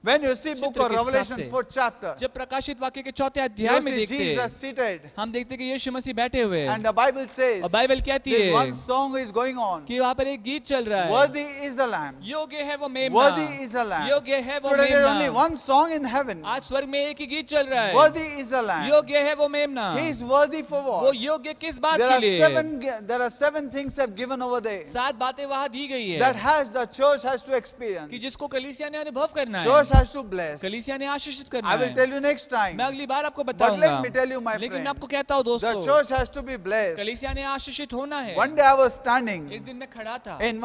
When you see book चित्र of के हिसाब Revelation से। 4th chapter, जब प्रकाशित वाक्य के 4th अध्याय you में see देखते हैं, Jesus seated हम देखते हैं कि यीशु मसीह बैठे हुए हैं and the Bible says और बाइबल कहती this है one song is going on. कि वहाँ पर एक गीत चल रहा है, Worthy is the Lamb. योग्य है वो मेमना, Worthy is the Lamb. योग्य है वो Today there is only मेमना। one song in heaven. आज स्वर्ग में एक ही गीत चल रहा है, Worthy is the Lamb. योग्य है वो मेमना। He is worthy for वो what? योग्य किस बात There के are लिए? there are 7 things have given over there 7 बातें वहाँ दी गई है that has the church has to experience. कि जिसको कलीसिया ने अनुभव करना है, Church has to bless. कलीसिया ने आशीषित करना I will है। tell you next time. मैं अगली बार आपको But बताऊंगा, let me tell you, my लेकिन मैं friend, आपको कहता हूँ the दोस्तों, church has to be blessed. कलीसिया ने आशीषित होना है। One day I was standing एक दिन मैं खड़ा था in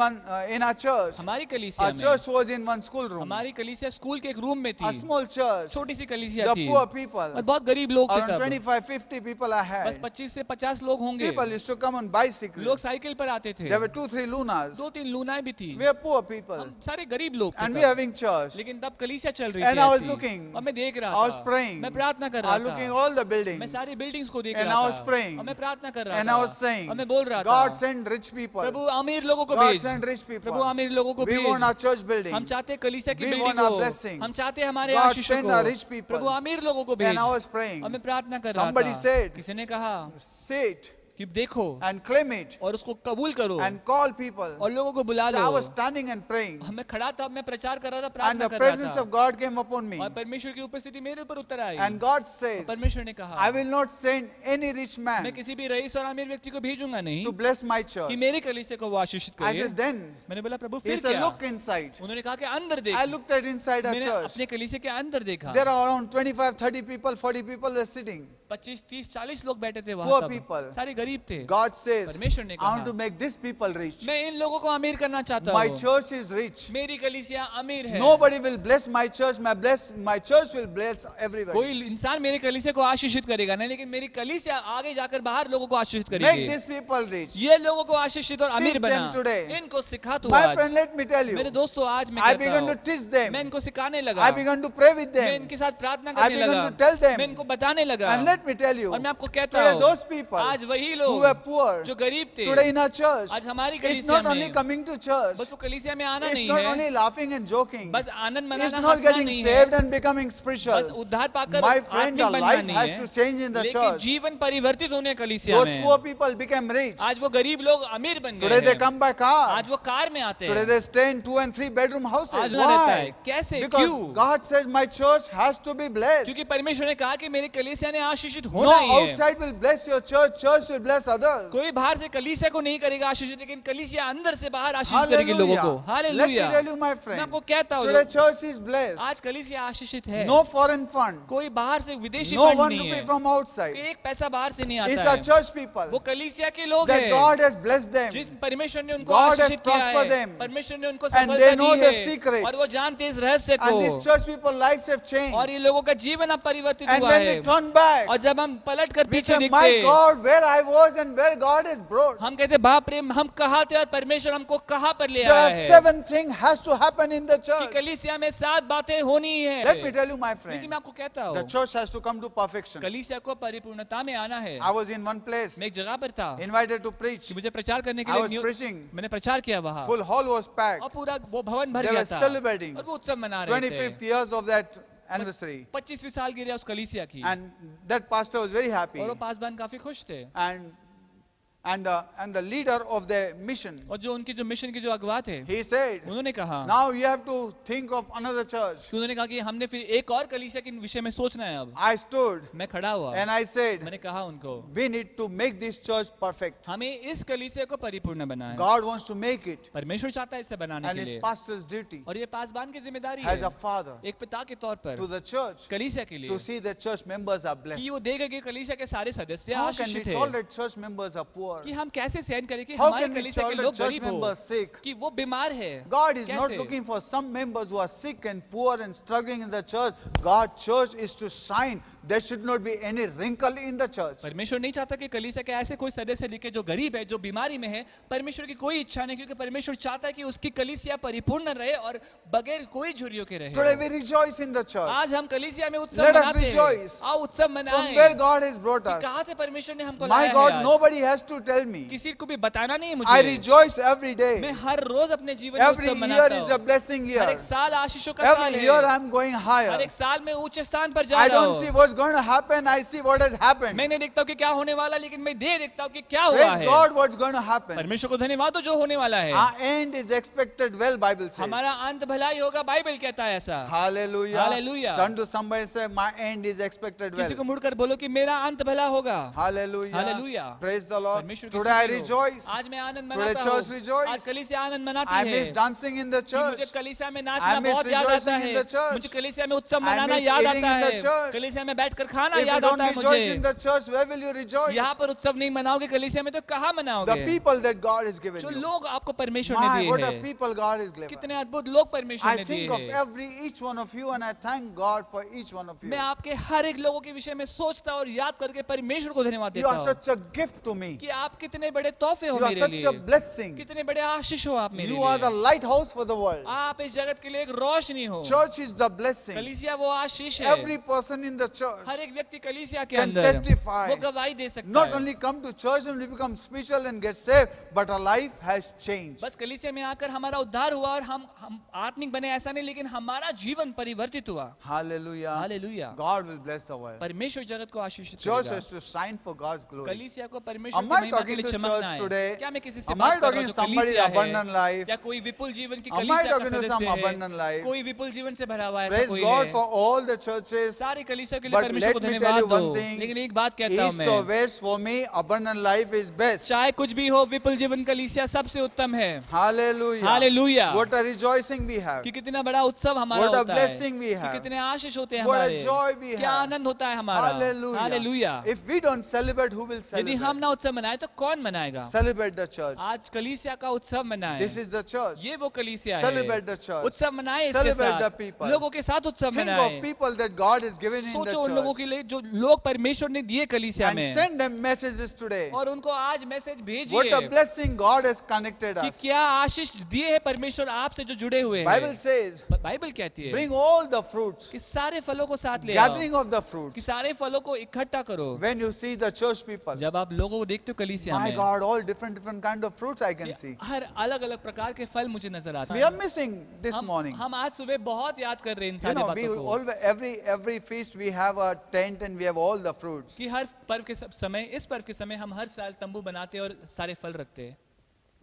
in our church. हमारी कलीसिया Our में, church was in one school room. हमारी कलीसिया स्कूल के एक रूम में थी, A small church. छोटी सी कलीसिया The थी poor people, और बहुत गरीब लोग थे around तब, 25-50 people I बस had. 25 से 50 लोग होंगे। People used to come on bicycle. लोग साइकिल पर आते थे, There were 2-3 lunas. 2-3 लूनाएं भी थी। We are poor people. हम सारे गरीब लोग थे And तब। we are having church. लेकिन तब कलीसिया चल रही And थी I was ऐसी। looking. और मैं देख I रहा was था, praying. मैं प्रार्थना कर I रहा was looking था, all the मैं buildings. सारी बिल्डिंग्स को देख And रहा I was था praying. और मैं प्रार्थना कर रहा And था I was saying, और मैं बोल रहा God था, send rich people. प्रभु अमीर लोगों को God भेज, send rich प्रभु people. अमीर लोगों को We भेज। want our church building. हम चाहते हैं कलीसिया की We बिल्डिंग want our को, blessing. हम चाहते हैं हमारे God आशीष send को, our rich people. प्रभु अमीर लोगों को भेज। And I was praying. और मैं प्रार्थना कर रहा Somebody था, said, किसी ने कहा Sit कि देखो and claim it और उसको कबूल करो and call people. और लोगों को बुला So I low. was standing and praying. मैं खड़ा था, मैं प्रचार कर रहा था, And प्रार्थना the कर रहा presence था of God came upon me. और परमेश्वर की उपस्थिति मेरे ऊपर उतर आई। And God says, परमेश्वर ने कहा, I will not send any rich मैं man किसी भी रईस और अमीर व्यक्ति को भेजूंगा नहीं to bless my church. कि मेरे कलीसिया को वो आशीषित I करिए। said, then, मैंने बोला प्रभु he फिर said, क्या? look inside. उन्होंने कहा कि अंदर देख। I looked at inside our मैंने church. अपने कलीसिया के अंदर देखा, There are around 25-30 people, 40 people were sitting. 25, 30, 40 लोग बैठे थे Poor वहां people. तब सारे गरीब थे God says, परमेश्वर ने I want कहा to make these people rich. मैं इन लोगों को अमीर करना चाहता My हूँ church is rich. मेरी कलीसिया अमीर है Nobody will bless my church. My church will bless everybody. कोई इंसान मेरे कलीसिया को आशीषित करेगा नहीं लेकिन मेरी कलीसिया आगे जाकर बाहर लोगों को आशीषित Make करेगी these people rich. ये लोगों को आशीषित और अमीर Teach बना them today. इनको सिखा तू My आज friend, let me tell मेरे you. दोस्तों आज मैं I कहता began to हूँ teach them. मैं इनको सिखाने लगा I began to pray with मैं them. इनके साथ प्रार्थना I करने began लगा to tell them. मैं इनको बताने लगा And let me tell you, और मैं आपको कहता today हूँ those people आज वही who लोग were poor, जो गरीब थे today in our church, आज हमारी it's कलीसिया not only में coming to church. बस वो कलीसिया में आना It's नहीं not है only laughing and joking. बस आनंद It's मनाना not हंसना getting नहीं saved है and becoming बस spiritual. उद्धार पाकर My friend, आत्मिक our बनना life नहीं has है to change in the लेकिन church. जीवन परिवर्तित होने कलीसिया Those में poor people became rich. आज वो गरीब लोग अमीर बन Today गए they हैं come by car. आज वो कार में आते Today हैं they stay in 2 and 3 bedroom houses. आज ना रहता है Why? कैसे Because क्यों God says my church has to be blessed. क्योंकि परमेश्वर ने कहा कि मेरी कलीसिया ने आशीषित No होना ही है outside will bless your church. Church will bless others. कोई बाहर से कलीसिया को नहीं करेगा आशीषित लेकिन कलीसिया अंदर से बाहर आशीषित करेगी लोगों को Hallelujah. Let me hallelujah tell you, my मैं friend. आपको कहता हूँ Today church is blessed. आज कलीसिया आशीषित है No foreign fund. कोई बाहर से विदेशी No फंड one नहीं rupee है from outside. एक पैसा बाहर से नहीं It's आता our है church वो people कलीसिया के लोग that हैं God has blessed them. जिस परमेश्वर ने उनको God has आशीषित किया prospered है them. परमेश्वर ने उनको And सफलता they know दी the है secret. और वो जानते हैं इस रहस्य And these को church people lives have और changed. ये लोगों का जीवन अब परिवर्तित And हुआ when है we turn back, और जब हम पलट कर we पीछे say, my देखते God, where I was and where God has brought. हम कहते बाप रे हम कहाँ थे और परमेश्वर हमको कहाँ पर ले There आया are है 7 things has to happen in the कि church. कलीसिया में 7 बातें होनी है Let me tell you, my लेकिन friend, मैं आपको कहता the हूँ church has to come to perfection. कलीसिया को परिपूर्णता में आना है I was in one place, मैं एक जगह पर था invited to preach. कि मुझे प्रचार करने के I लिए was preaching. मैंने प्रचार किया वहाँ Full hall was packed. और पूरा वो भवन भर They गया were था celebrating और वो उत्सव मना रहे थे 25th years of that anniversary. 25वीं सालगिरह उस कलीसिया की And that pastor was very happy. और वो पासबान काफी खुश थे And the leader of the mission, और जो उनकी जो मिशन के जो अगुवा थे he said, उन्होंने कहा now you have to think of another church. कि उन्होंने कहा कि हमने फिर एक और कलीसिया के विषय में सोचना है अब I stood मैं खड़ा हुआ and I said, मैंने कहा उनको we need to make this church perfect. हमें इस कलीसिया को परिपूर्ण बनाना है God wants to make it. परमेश्वर चाहता है इसे बनाने And के his लिए pastor's duty और ये पासबान की जिम्मेदारी as है a father एक पिता के तौर पर to the church कलीसिया के लिए to see the church members are कि blessed. वो देखेगा कि कलीसिया के सारे सदस्य How can we आशीषित है tolerate church members are poor? कि हम कैसे सहन करें कि How हमारे can we कलीसिया के tolerate लोग church गरीब हो members sick? कि वो बीमार है God is not कैसे? looking for some members who are sick and poor and struggling in the church. God's church is to shine. There should not be any wrinkle in the church. परमेश्वर नहीं चाहता कि कलीसिया के ऐसे कोई सदस्य लिखे जो गरीब है जो बीमारी में है परमेश्वर की कोई इच्छा नहीं क्योंकि परमेश्वर चाहता है कि उसकी कलीसिया परिपूर्ण रहे और बगैर कोई झुर्रियों के रहे Today we rejoice in the church. आज हम कलीसिया में उत्सव Let us मनाते हैं rejoice. आओ उत्सव From मनाएं where God has brought कि us. कहाँ से परमेश्वर ने हमको My लाया है God, आज। nobody has to tell me. किसी को भी बताना नहीं है I मुझे rejoice every मैं day. हर रोज अपने जीवन में Every उत्सव year मनाता is a हूँ blessing हर year. एक साल आशीषों का साल Every year है I'm going हर higher. एक साल में ऊंचे स्थान पर जा I रहा don't see हूँ what's going to happen. I see what has happened. मैं नहीं देखता हूँ कि क्या होने वाला लेकिन मैं देखता हूँ कि क्या हुआ Praise है God, what's going to happen. परमेश्वर को धन्यवाद हो जो होने वाला है Our end is expected well, Bible says. हमारा अंत भलाई होगा बाइबल कहता है ऐसा Hallelujah. Hallelujah. Turn to somebody and say, my end is expected well. किसी को मुड़कर बोलो कि मेरा अंत भला होगा Hallelujah. Hallelujah. Praise the Lord. परमेश्वर की Today I स्तुति हो। rejoice. आज मैं आनंद Today मनाता church हूँ rejoice. आज कलीसिया आनंद मनाती I है miss dancing in the कि मुझे church. कलीसिया में I नाचना miss बहुत याद आता rejoicing in है the church. मुझे कलीसिया में उत्सव I मनाना miss याद eating आता in the है church. कलीसिया में बैठकर खाना If you याद don't आता है rejoice in मुझे the church, where will you rejoice? यहाँ पर उत्सव नहीं मनाओगे कलीसिया में तो कहाँ The मनाओगे people that God has given जो you. लोग आपको परमेश्वर ने My, what दिए a हैं people God has given. कितने अद्भुत लोग परमेश्वर I ने दिए think of हैं each one of you and I thank God for each one of you. मैं आपके हर एक लोगों के विषय में सोचता और याद करके परमेश्वर को धन्यवाद You देता are हूँ such a gift to me. कि आप कितने बड़े तोहफे हो You are मेरे such a लिए blessing. कितने बड़े आशीष हो आप मेरे You are the लिए lighthouse for the world. आप इस जगत के लिए एक रोशनी हो Church is the blessing. कलीसिया वो आशीष है Every person in the church हर एक व्यक्ति कलीसिया के can अंदर testify. वो गवाही दे सकता Not है only come to church and we become spiritual and get saved, but our life has changed. बस कलीसिया में आकर हमारा उद्धार हुआ और हम आत्मिक बने ऐसा नहीं लेकिन हमारा जीवन परिवर्तित हुआ Hallelujah. Hallelujah God will bless the world. परमेश्वर जगत को आशीषित Church करेगा has to shine for God's glory. कलीसिया को परमेश्वर Am की I महिमा के talking लिए to चमकना church है today? क्या मैं किसी से Am I बात कर रहा talking हूँ to जो somebody कलीसिया abundant है life? या कोई विपुल जीवन की Am I कलीसिया का talking to some सदस्य abundant है life? कोई विपुल जीवन से भरा हुआ है ऐसा Praise कोई God है for all the churches. सारी कलीसिया के लिए But But परमेश्वर को let me धन्यवाद tell you दो। one thing, लेकिन एक बात कहता हूँ east or मैं, west, for me, abundant life is best. चाहे कुछ भी हो, विपुल जीवन कलीसिया सबसे उत्तम है। Hallelujah. Hallelujah. What a rejoicing we have. कि कितना बड़ा उत्सव हमारा What a होता है, blessing we कि have. कितने आशीष होते हैं What a हमारे, joy we क्या have. आनंद होता है हमारा। Hallelujah. Hallelujah. If we don't celebrate, who will यदि celebrate? हम ना उत्सव मनाए तो कौन मनाएगा? Celebrate the church. आज कलीसिया का उत्सव मनाए। This is the church. ये वो कलीसिया है। Celebrate the church. उत्सव मनाए इसके Celebrate the साथ, people. लोगों के साथ उत्सव Think मनाए। of people that God has given in the सोचो उन लोगों church. के लिए जो लोग परमेश्वर ने दिए कलीसिया And में, send them messages today. और उनको आज मैसेज What a भेजिए blessing God has connected कि us. क्या आशीष दिए है परमेश्वर आपसे जो जुड़े हुए Bible हैं। says, बाइबल कहती है bring all the fruits. कि सारे फलों को साथ ले आओ, Gathering of the कि fruits. सारे फलों को इकट्ठा करो। When you see the church people, जब आप लोगों को देखते हो कलीसिया my में, God, all different kind of fruits I can see. हर अलग अलग प्रकार के फल मुझे नजर आते We हैं। are missing this morning. हम आज सुबह बहुत याद कर रहे हैं इन You सारी know, we बातों को, always, every feast we have a tent and we have all the fruits. कि हर पर्व के समय, इस पर्व के समय हम हर साल तंबू बनाते हैं और सारे फल रखते हैं।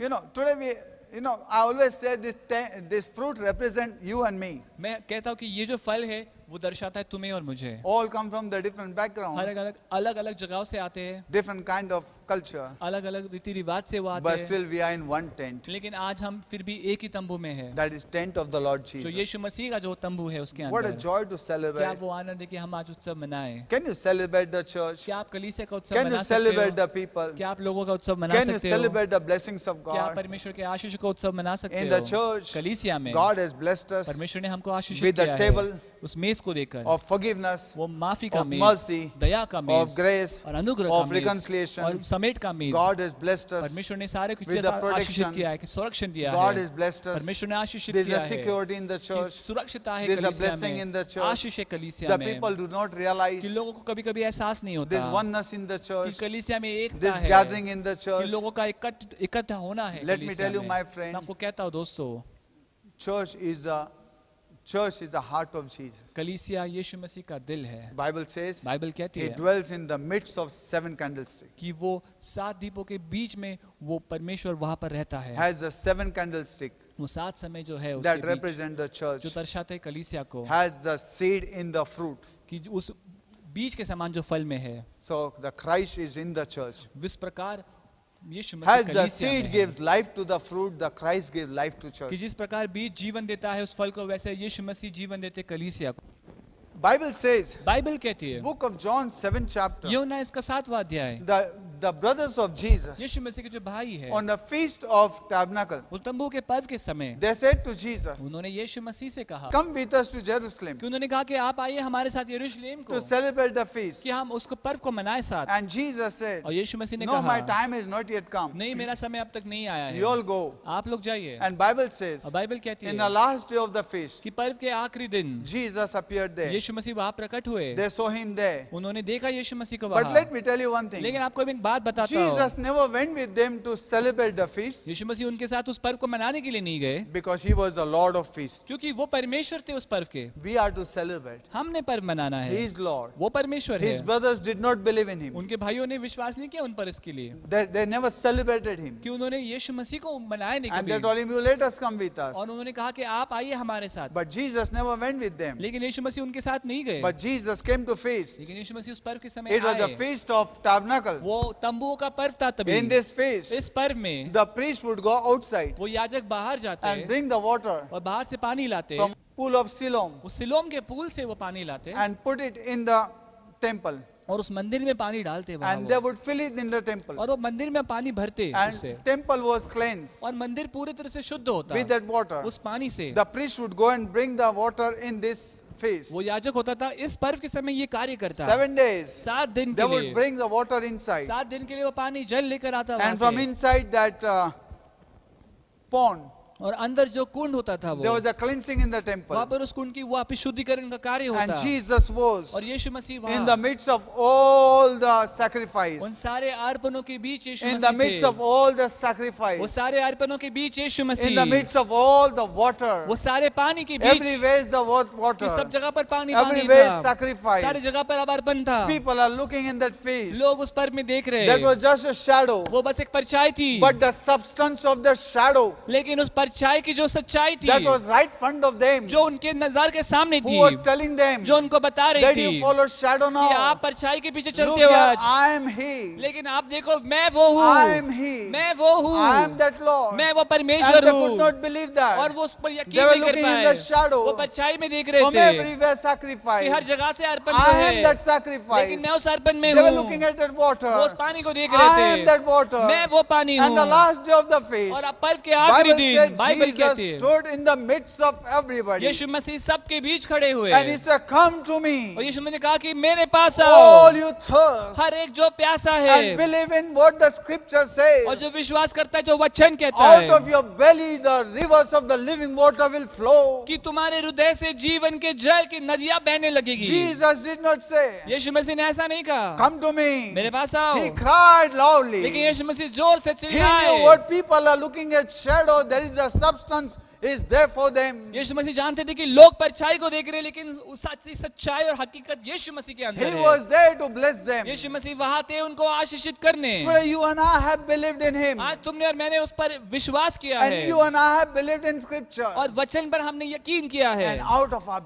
You know, today I always say this fruit represent you and me. मैं कहता हूँ कि ये जो फल है वो दर्शाता है तुम्हें और मुझे। All come from the different background, अलग अलग जगहों से आते हैं, different kind of culture, अलग अलग रीति रिवाज से वो आते but हैं, still we are in one tent. लेकिन आज हम फिर भी एक ही तंबू में है, That is tent of the Lord जो Jesus. यीशु मसीह का जो तंबू है उसके What a अंदर। joy to क्या celebrate. वो आनंद है कि हम आज उत्सव मनाएं? Can you celebrate the church? क्या आप कलीसिया का उत्सव Can you मना सकते celebrate हो? the people? क्या आप लोगों का उत्सव मना Can you सकते हो? celebrate the blessings of क्या आप God? परमेश्वर के आशीष का उत्सव मना सकते In हो? the church, कलीसिया में God has blessed us परमेश्वर ने हमको आशीष with किया the है, table उस मेज को देकर, of forgiveness, वो माफी का of मेज, mercy, दया का of मेज, grace, और अनुग्रह का of मेज, reconciliation. और समेट का मेज। God has blessed us. परमेश्वर ने सारे कुछ with the आशीषित protection. किया है, कि संरक्षण दिया God है। has blessed us. परमेश्वर ने आशीषित There is किया a है security in the कि church. सुरक्षिता है There is a कलीसिया blessing in the में, church. आशीष है कलीसिया The में, people do not realize कि लोगों को कभी कभी एहसास नहीं होता this oneness in the कि church, कलीसिया में एकता this है, gathering in the कि church. लोगों का इकट्ठा होना है Let me कलीसिया tell you, में। my friend, मैं आपको कहता हूँ दोस्तों, church is the heart of Jesus. कलीसिया यीशु मसीह का दिल है। Bible says बाइबल कहती He है dwells in the midst of 7 candlesticks. कि वो 7 दीपों के बीच में वो परमेश्वर वहां पर रहता है। Has the 7 candlestick वो 7 समय जो है that उसके बीच, represent the जो church. दर्शाते हैं कलीसिया को, Has the seed in the fruit. कि उस बीज के समान जो फल में है, So the Christ is in the church. इस प्रकार यीशु मसीह As the कलीसिया seed में है। gives life to the fruit, the Christ gives life to कि church. जिस प्रकार बीज जीवन देता है उस फल को, वैसे यीशु मसीह जीवन देते कलीसिया को। Bible says, बाइबल कहती है, book of John 7th chapter, यूहन्ना इसका 7वां अध्याय, the brothers of Jesus यीशु मसीह के जो भाई है, on the feast of tabernacle, वो तंबू के पर्व के समय they said to Jesus, उन्होंने यीशु मसीह से कहा come with us to Jerusalem कि उन्होंने कहा कि आप आइए हमारे साथ यरूशलेम को, to celebrate the feast. कि हम उसको पर्व को मनाए साथ। And Jesus said, और यीशु मसीह ने no, my कहा, time is not yet come. नहीं मेरा समय अब तक नहीं आया You है, all go. आप लोग जाइए। And Bible says, और बाइबल कहती in the है last day of the feast, कि पर्व के आखिरी दिन Jesus appeared there. यीशु मसीह वहां प्रकट हुए, They saw him there. उन्होंने देखा यीशु मसीह को But वहां। let me tell you one thing. लेकिन आपको एक बात बताता हूँ, Jesus never went with them to celebrate the feast यीशु मसीह उनके साथ उस पर्व को मनाने के लिए नहीं गए, because he was the Lord of feast. क्योंकि वो परमेश्वर थे उस पर्व के। We are to celebrate. हमने पर्व मनाना He है, is Lord. वो परमेश्वर है। His brothers did not believe in him. उनके भाइयों ने विश्वास नहीं किया उन पर इसके लिए, They never celebrated him. कि उन्होंने यीशु मसीह को मनाया नहीं And they कभी, told him, you let us come with us. और उन्होंने कहा कि आप आइए हमारे साथ। But Jesus never went with them. लेकिन यीशु मसीह उनके साथ नहीं गए, But Jesus came to feast. लेकिन यीशु मसीह उस पर्व के समय It was a आए। feast of tabernacle. वो तंबुओं का पर्व था तभी। In this feast, इस पर्व में the priest would go outside वो याजक बाहर जाते and bring the water और बाहर से पानी लाते, from pool of Siloam उस सिलोम के पुल से वो पानी लाते and put it in the temple. और उस मंदिर में पानी डालते वहाँ And वो। they would fill it in the temple. और वो मंदिर में पानी भरते उससे, And temple was cleansed और मंदिर पूरी तरह से शुद्ध होता with that water. उस पानी से। The priest would go and bring the water in this feast. वो याजक होता था, इस पर्व के समय ये कार्य करता। 7 days, 7 दिन they के would लिए, bring the water inside. 7 दिन के लिए वो पानी जल लेकर आता वहाँ And from से। inside that pond, और अंदर जो कुंड होता था there वो, was a cleansing in the वहाँ temple. पर उस कुंड की वापस शुद्धिकरण का कार्य And होता। Jesus was और यीशु मसीह in the वहाँ midst of all the sacrifice. उन सारे अर्पणों के बीच यीशु In the मसीह midst थे। of all the वो sacrifice. सारे अर्पणों के बीच यीशु In the Masih, midst of all the water. वो सारे पानी के बीच, Everywhere is the कि water. सब जगह पर पानी पानी Everywhere is था, sacrifice. सारी जगह पर अब अर्पण था। People are looking in that feast. लोग उस पर्व में देख रहे, That was just a shadow. वो बस एक परछाई थी, But the substance of the shadow लेकिन उस परछाई की जो सच्चाई थी, that was right front of them, जो उनके नजर के सामने who थी, was telling them जो उनको बता रही that थी you follow shadow कि now. आप परछाई के पीछे Look चलते हो here, आज, I am He. लेकिन आप देखो मैं वो I am हूँ, He. मैं वो हूँ, I am that Lord. मैं वो And परमेश्वर they could हूँ। not believe और that. वो उस पर They यकीन were नहीं कर looking in पाए, the shadow. वो परछाई में देख रहे From थे everywhere कि sacrifice. हर जगह से अर्पण I है, am that लेकिन sacrifice. मैं उस अर्पण में They were हूँ, looking at that water. वो उस पानी को देख I रहे am थे, that water. मैं वो पानी And the हूँ। last day of the feast, और अब पर्व के आखिरी Bible दिन said बाइबल Jesus कहती है stood in the midst of everybody. यीशु मसीह सबके बीच खड़े हुए And He said, come to और me, यीशु मसीह ने कहा कि मेरे पास all आओ, you thirst, हर एक जो प्यासा and है believe in what the scripture और जो says. विश्वास करता है जो वचन कहता Out है of your belly the rivers of the living water will flow. कि तुम्हारे हृदय से जीवन के जल की नदियां बहने लगेगी। Jesus did not say, यीशु मसीह ने ऐसा नहीं कहा come to me. मेरे पास आओ, He cried loudly. लेकिन यीशु मसीह जोर से He चिल्लाए। knew what people are looking at shadow. There is a substance is there for them. यीशु मसीह जानते थे कि लोग परछाई को देख रहे हैं, लेकिन उस सच्चाई और हकीकत यीशु मसीह के अंदर He है। was there to bless them. यीशु मसीह वहां थे उनको आशीषित करने। Today you and I have believed in Him. आज तुमने और मैंने उस पर विश्वास किया And है you and I have believed in Scripture. और वचन पर हमने यकीन किया है And out of our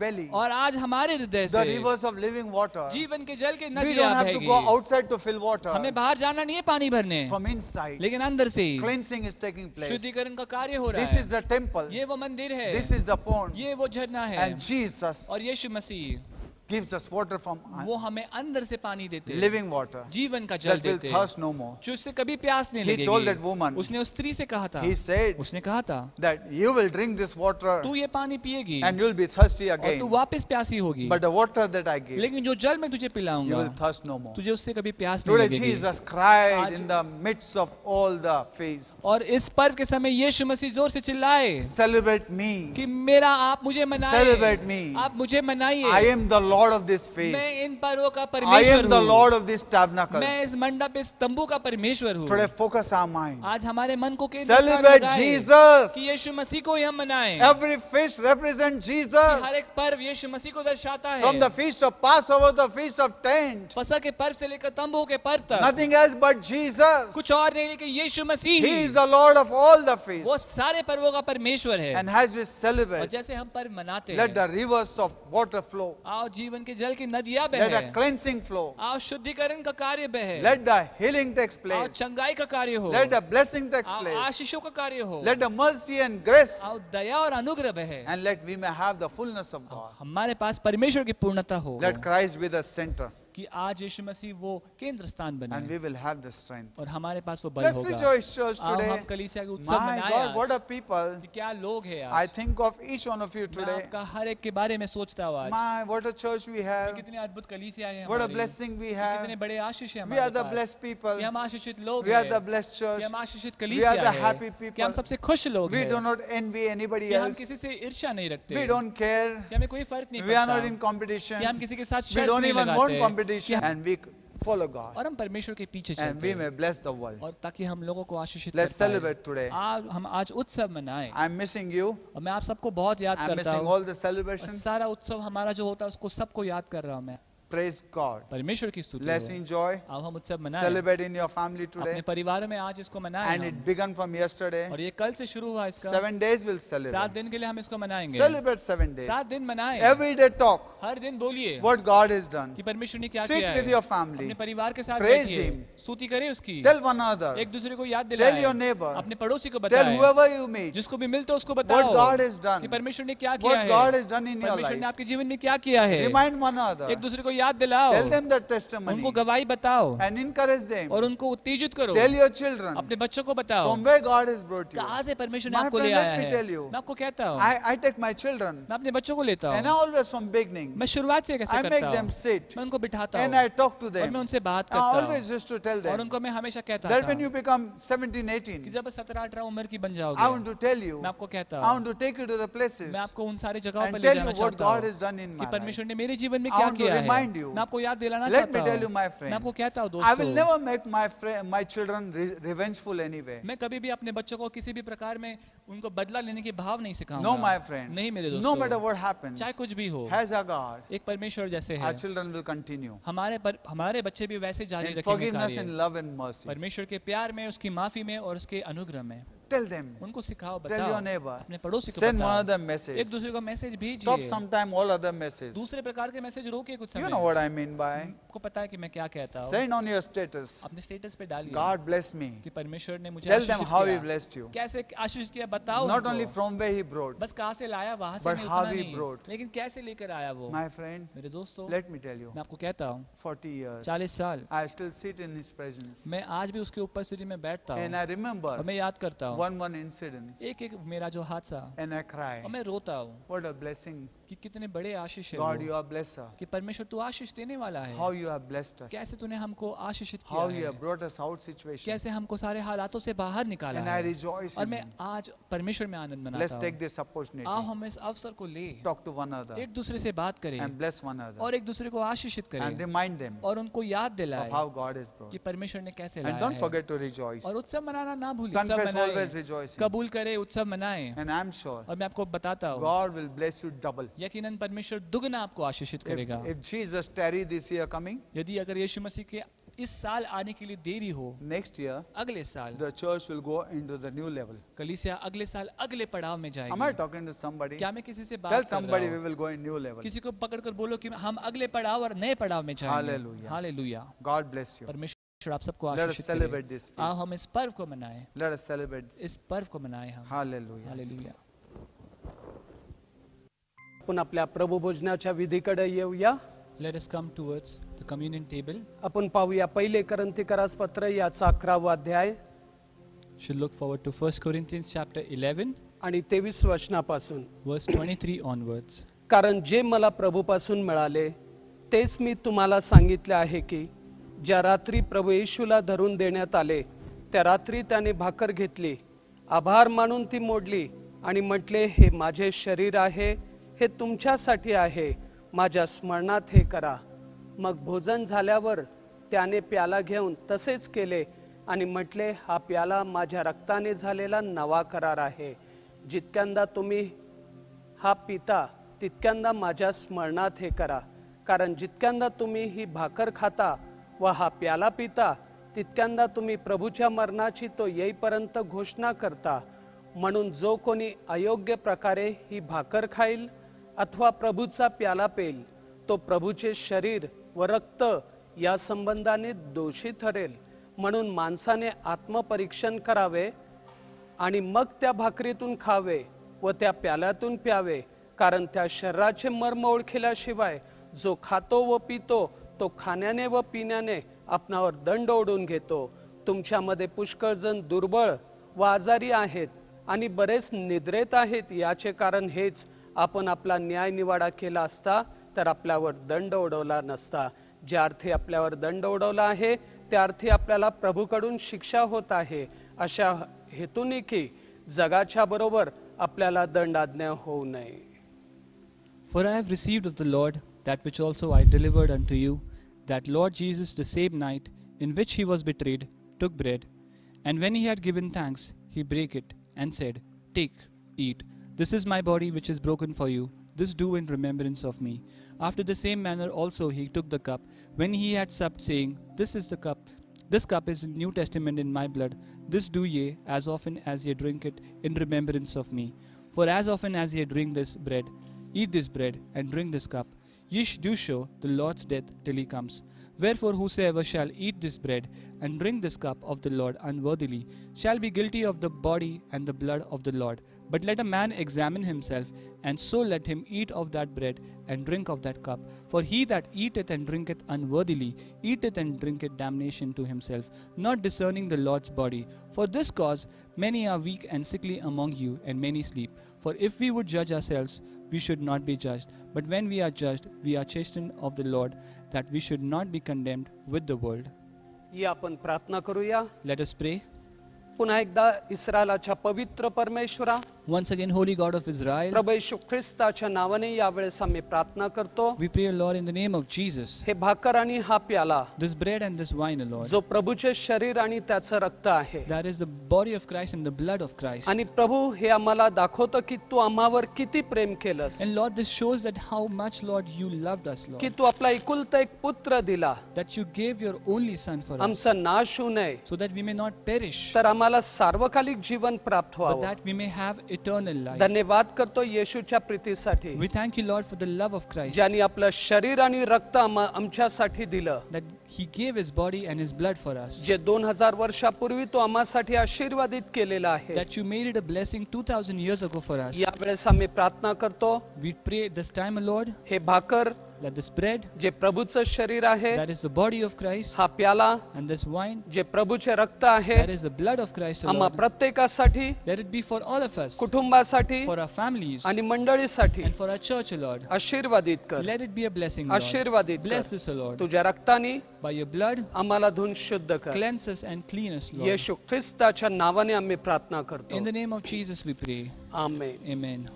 belly, और आज हमारे हृदय the से rivers of living water. जीवन के जल के We नदियां don't have to go बहेगी। outside to fill water. हमें बाहर जाना नहीं है पानी भरने, From inside, लेकिन अंदर से ही cleansing is taking place. शुद्धिकरण का कार्य हो रहा This है। is the temple. ये वो मंदिर है, This is the pond. ये वो झरना है And Jesus और यीशु मसीह gives us water from वो हमें अंदर से पानी देते हैं, living water जीवन का जल that will देते हैं, thirst no more. जो उससे कभी प्यास नहीं He told that लगेगी। woman, उसने उस स्त्री से कहा था, He said उसने कहा था that you will drink this water तू ये पानी पिएगी and you'll be thirsty और तू again. वापस प्यासी होगी, But the water that I give, लेकिन जो जल मैं तुझे you पिलाऊंगा will thirst no more. तुझे उससे कभी प्यास नहीं Today लगेगी। Jesus cried आज- in the midst of all the feast. और इस पर्व के समय यीशु मसीह जोर से चिल्लाए Celebrate me. कि मेरा आप मुझे मनाइए, Celebrate me. आप मुझे मनाइए, I am the Lord of this मैं feast. इन पर्वों का I परमेश्वर am the हूँ, Lord of this tabernacle. मैं इस मंडप इस तंबू का परमेश्वर हूँ। Today focus our mind. आज हमारे मन को केंद्र स्थान Celebrate लगाए Jesus. कि यीशु मसीह को ही हम मनाएं। Every feast represents हर Jesus. एक पर्व यीशु मसीह को दर्शाता है, From the feast of Passover, the feast of tent. फसह के पर्व से लेकर तंबू के पर्व तक Nothing else but Jesus. कुछ और नहीं लेकिन यीशु मसीह He he is the Lord of all the वो feasts. सारे पर्वों का परमेश्वर है। And as we और celebrate, जैसे हम पर्व मनाते let हैं, the rivers of water flow. आओ जीवन के जल की नदियां Let the बहे, cleansing flow. आओ शुद्धिकरण का कार्य बहे, Let the healing take आओ place. चंगाई का कार्य हो, Let the blessing take आओ place. आशीषों का कार्य हो, Let the mercy and grace. आओ दया और अनुग्रह बहे, And let we may have the fullness of God. हमारे पास परमेश्वर की पूर्णता हो, Let Christ be the center. कि आज यीशु मसीह वो केंद्र स्थान And बने we will have the strength. और हमारे पास वो बल Let's होगा। rejoice, church, आओ today. हम कलीसिया के उत्सव My मनाएं God, what आज। a people. कि क्या लोग हैं I आज। think of each one of you मैं today. आपका हर एक के बारे में सोचता हूँ आज। My, what a church we have. कितने अद्भुत कलीसिया है What a हमारी। blessing we कितने have. बड़े आशीष हैं We are हमारे the पास। blessed people. कि हम आशीषित लोग We are the हैं। blessed कि church. हम आशीषित We are कलीसिया the हैं। happy कि हम people. सबसे खुश लोग We हैं। do not envy anybody कि हम else. किसी से ईर्ष्या नहीं रखते। We don't care. कि हमें कोई फर्क नहीं We are not पड़ता। in competition. कि हम किसी के साथ We शर्त don't नहीं even want लगाते। competition. कि हम- And we follow God. और हम परमेश्वर के पीछे And चलते we हैं। may bless the world. और ताकि हम लोगों को आशीषित Let's कर पाएं। celebrate today. हम आज उत्सव मनाएं। I'm missing you. और मैं आप सबको बहुत याद I'm करता missing हूँ। all the और celebrations. सारा उत्सव हमारा जो होता है उसको सबको याद कर रहा हूँ मैं। Praise God. परमेश्वर की स्तुति Let's हो। enjoy. आओ हम उत्सव मनाएं। Celebrate in your family अपने today. परिवार में आज इसको मनाएं And हम। it began from yesterday. और ये कल से शुरू हुआ इसका। 7 days we'll 7 celebrate. दिन के लिए हम इसको मनाएंगे। Celebrate 7 days. 7 दिन मनाएं। Every day talk हर दिन बोलिए what God has done. कि परमेश्वर ने क्या Sit किया with है। your family. अपने परिवार के साथ Praise बैठिए। him. स्तुति करें उसकी। Tell one another. एक दूसरे को याद Tell दिलाएं। your neighbor. अपने पड़ोसी को Tell बताएं। whoever you meet जिसको भी मिलते हो उसको what बताओ God has done. कि परमेश्वर ने क्या किया What है। God has done in your परमेश्वर ने life. आपके जीवन में क्या किया है। Remind one another. एक दूसरे को याद दिलाओ। Tell them the उनको testimony. गवाही बताओ And encourage them. और उनको उत्तेजित करो। Tell your children अपने बच्चों को बताओ from where God has brought you. कहाँ से परमेश्वर ने My आपको friend, ले आया let me है। tell you. मैं आपको कहता हूँ I take my children मैं अपने बच्चों को लेता and I हूँ। always from beginning मैं शुरुआत से कैसे I करता make हूँ। them sit मैं उनको बिठाता and हूँ I talk to और them. मैं उनसे बात I करता always हूँ used to tell और them उनको मैं हमेशा कहता that when था you become 17, कि 18, जब 17-18 उम्र की बन I जाओगे want to tell you, मैं आपको कहता I हूँ want to take you to the places मैं आपको उन सारी जगहों पर and ले tell you जाना what चाहता God हूँ has done in कि my life. परमेश्वर ने मेरे जीवन में I क्या want to किया remind है। you. मैं आपको याद दिलाना Let me चाहता tell you, हूँ। my मैं friend, आपको कहता हूँ I will दोस्तों never make my children revengeful anyway. मैं कभी भी अपने बच्चों को किसी भी प्रकार में उनको बदला लेने के भाव नहीं सिखाऊंगा। No, my friend. नहीं मेरे No दोस्तों matter what happens, चाहे कुछ भी हो as a God, एक परमेश्वर जैसे है our children will continue. हमारे बच्चे भी वैसे जारी In रखेंगे forgiveness कार्य। and love and mercy. परमेश्वर के प्यार में उसकी माफी में और उसके अनुग्रह में Tell them. उनको सिखाओ, Tell your बताओ, neighbor. अपने पड़ोसी को Send one बताओ, other message. एक दूसरे को मैसेज Stop भेजिए, sometime all other messages. दूसरे प्रकार के मैसेज रोके कुछ You समय। know what I mean by? आपको पता है कि मैं क्या कहता हूँ। Send on your status. अपने स्टेटस पे डालिए God bless me. कि परमेश्वर ने मुझे Tell them आशीषित how He किया। blessed you. कैसे आशीष किया बताओ Not उनको। only from where He brought. बस कहाँ से लाया वहाँ से But नहीं, how उतना he नहीं, brought. लेकिन कैसे लेकर आया वो। My friend, मेरे दोस्तों, let me tell you, मैं आपको कहता हूँ 40 years, 40 साल I still sit in His presence. मैं आज भी उसके उपस्थिति में बैठता And हूँ I remember और मैं याद करता हूँ one incident. एक एक मेरा जो हादसा, And I cry. और मैं रोता हूँ What a blessing. कि कितने बड़े आशीष है God, वो, you are blesser. कि परमेश्वर तू आशीष देने वाला है। How you have blessed us. कैसे तूने हमको आशीषित How you किया have है, brought us out situation. कैसे हमको सारे हालातों से बाहर निकाला And I है, rejoice और in मैं Him. आज परमेश्वर में आनंद Let's मनाता take हूँ। this opportunity. आओ हम इस अवसर को ले, Talk to one another. एक दूसरे से बात करें And bless one another. और एक दूसरे को आशीषित And करें remind them और उनको याद of दिलाए how God has brought. कि परमेश्वर ने कैसे And लाया don't है। forget to rejoice. और उत्सव मनाना ना भूलें, उत्सव Confess मनाएं, always rejoicing. कबूल करें, उत्सव मनाएं। And I'm sure और मैं आपको बताता हूँ God will bless you double. यकीनन परमेश्वर दुगना आपको आशीषित करेगा। If Jesus tarry this year coming, यदि अगर यीशु मसीह के इस साल आने के लिए देरी हो, next year अगले साल the church will go into the new level. कलीसिया अगले साल अगले पड़ाव में Am I जाएगी। talking to somebody? क्या मैं किसी से Tell बात कर somebody रहा we हूँ? will go in new level. किसी को पकड़कर बोलो कि हम अगले पड़ाव और नए पड़ाव में जाएंगे। Hallelujah. Hallelujah. God bless you. परमेश्वर आप सबको Let us आशीषित celebrate करे। this आओ feast. हम इस पर्व को मनाएं, Let us celebrate. इस पर्व को मनाएं हम। Hallelujah. हालेलुया। आपण आपल्या प्रभू भोजनाच्या विधीकडे येऊया. Let us come towards the communion table. आपण पाहूया पहिले करंथीकरास पत्र याचा 11वा अध्याय Should look forward to 1 Corinthians chapter 11 आणि 23 वचनापासून. verse 23 onwards. कारण जे मला प्रभूपासून मिळाले तेच मी तुम्हाला सांगितले आहे की ज्या रात्री प्रभू येशूला धरून देण्यात आले त्या रात्री त्याने भाकर घेतली, आभार मानून ती मोडली आणि म्हटले, हे माझे शरीर आहे, हे तुमच्यासाठी आहे, माझ्या स्मरणात हे करा. मग भोजन झाल्यावर त्याने प्याला घेऊन तसेच केले आणि म्हटले, हा प्याला माझ्या रक्ताने झालेला नवा करार आहे. जितक्यांदा तुम्ही हा पिता तितक्यांदा माझ्या स्मरणात हे करा. कारण जितक्यांदा तुम्ही ही भाकर खाता व हा प्याला पिता तितक्यांदा तुम्ही प्रभूच्या मरणाची तो येईपर्यंत घोषणा करता. म्हणून जो कोणी अयोग्य प्रकारे ही भाकर खाईल अथवा प्रभूचा प्याला पेल तो प्रभूचे शरीर व रक्त या संबंधाने दोषी ठरेल. म्हणून माणसाने आत्मपरीक्षण करावे आणि मग त्या भाकरीतून खावे व त्या प्याल्यातून प्यावे. कारण त्या शरीराचे मर्म ओळखल्याशिवाय जो खातो व पितो तो खाण्याने व पिण्याने आपणावर दंड ओढून घेतो. तुमच्यामध्ये पुष्कळ जण दुर्बळ व आजारी आहेत आणि बरेच निद्रेत आहेत. याचे कारण हेच, आपण आपला न्याय निवाडा केला असता तर आपल्यावर दंड ओढवला नसता. ज्या अर्थी आपल्यावर दंड ओढवला आहे त्या अर्थी आपल्याला प्रभूकडून शिक्षा होत आहे, अशा हेतूने की जगाच्या बरोबर आपल्याला दंडाज्ञा होऊ नये. For I have received of the Lord that which also I delivered unto you, that Lord Jesus the same night in which he was betrayed took bread, and when he had given thanks, he brake it, and said, Take, eat, this is my body which is broken for you, this do in remembrance of me. After the same manner also he took the cup, when he had supped, saying, This cup is the New Testament in my blood, this do ye as often as ye drink it in remembrance of me. For as often as ye drink this bread, eat this bread, and drink this cup, ye do show the Lord's death till he comes. Wherefore whosoever shall eat this bread and drink this cup of the Lord unworthily shall be guilty of the body and the blood of the Lord. But let a man examine himself, and so let him eat of that bread and drink of that cup. For he that eateth and drinketh unworthily eateth and drinketh damnation to himself, not discerning the Lord's body. For this cause many are weak and sickly among you, and many sleep. For if we would judge ourselves, we should not be judged. But when we are judged, we are chastened of the Lord, that we should not be condemned with the world. या आपण प्रार्थना करूया. Let us pray. पुन्हा एकदा इस्रायलाच्या पवित्र परमेश्वरा, Once again, Holy God of Israel, प्रभू येशू ख्रिस्ताच्या नावाने यावेळेस आम्ही प्रार्थना करतो. we pray, Lord, in the name of Jesus, हे भाकर आणि हा प्याला this bread and this wine, Lord, जो प्रभूचे शरीर आणि त्याचं रक्त आहे, that is the body of Christ and the blood of Christ. आणि प्रभू हे आम्हाला दाखवतं की तू आम्हावर किती प्रेम केलंस, And Lord, this shows that how much, Lord, you loved us, Lord, की तू आपला एकुलता एक पुत्र दिला, that you gave your only Son for us, आमचा नाश होऊ नये, so that we may not perish, तर आम्हाला सार्वकालिक जीवन प्राप्त but व्हावं. that we may have eternal life. धन्यवाद करतो येशूच्या प्रीतीसाठी, We thank you, Lord, for the love of Christ, ज्याने आपलं शरीर आणि रक्त आमच्यासाठी दिलं, that He gave His body and His blood for us, जे 2000 वर्षापूर्वी तो आम्हासाठी आशीर्वादित केलेलं आहे. that you made it a blessing 2000 years ago for us. यावेळेस आम्ही प्रार्थना करतो, We pray this time, Lord, hey Bhaker that this bread, जे प्रभूचं शरीर आहे, that is the body of Christ, हा प्याला and this wine, जे प्रभूचे रक्त आहे, that is the blood of Christ, आम्हा Lord, प्रत्येकासाठी, let it be for all of us, कुटुंबासाठी for our families, आणि मंडळीसाठी and for our church, Lord. आशीर्वादित कर, Let it be a blessing, Lord. आशीर्वादित Bless कर. us, Lord. तुझ्या रक्ताने By your blood, आम्हाला धुवून शुद्ध कर. cleanse us and clean us, Lord. येशू ख्रिस्ताच्या नावाने आम्ही प्रार्थना करतो. In the name of Jesus we pray. Amen. Amen.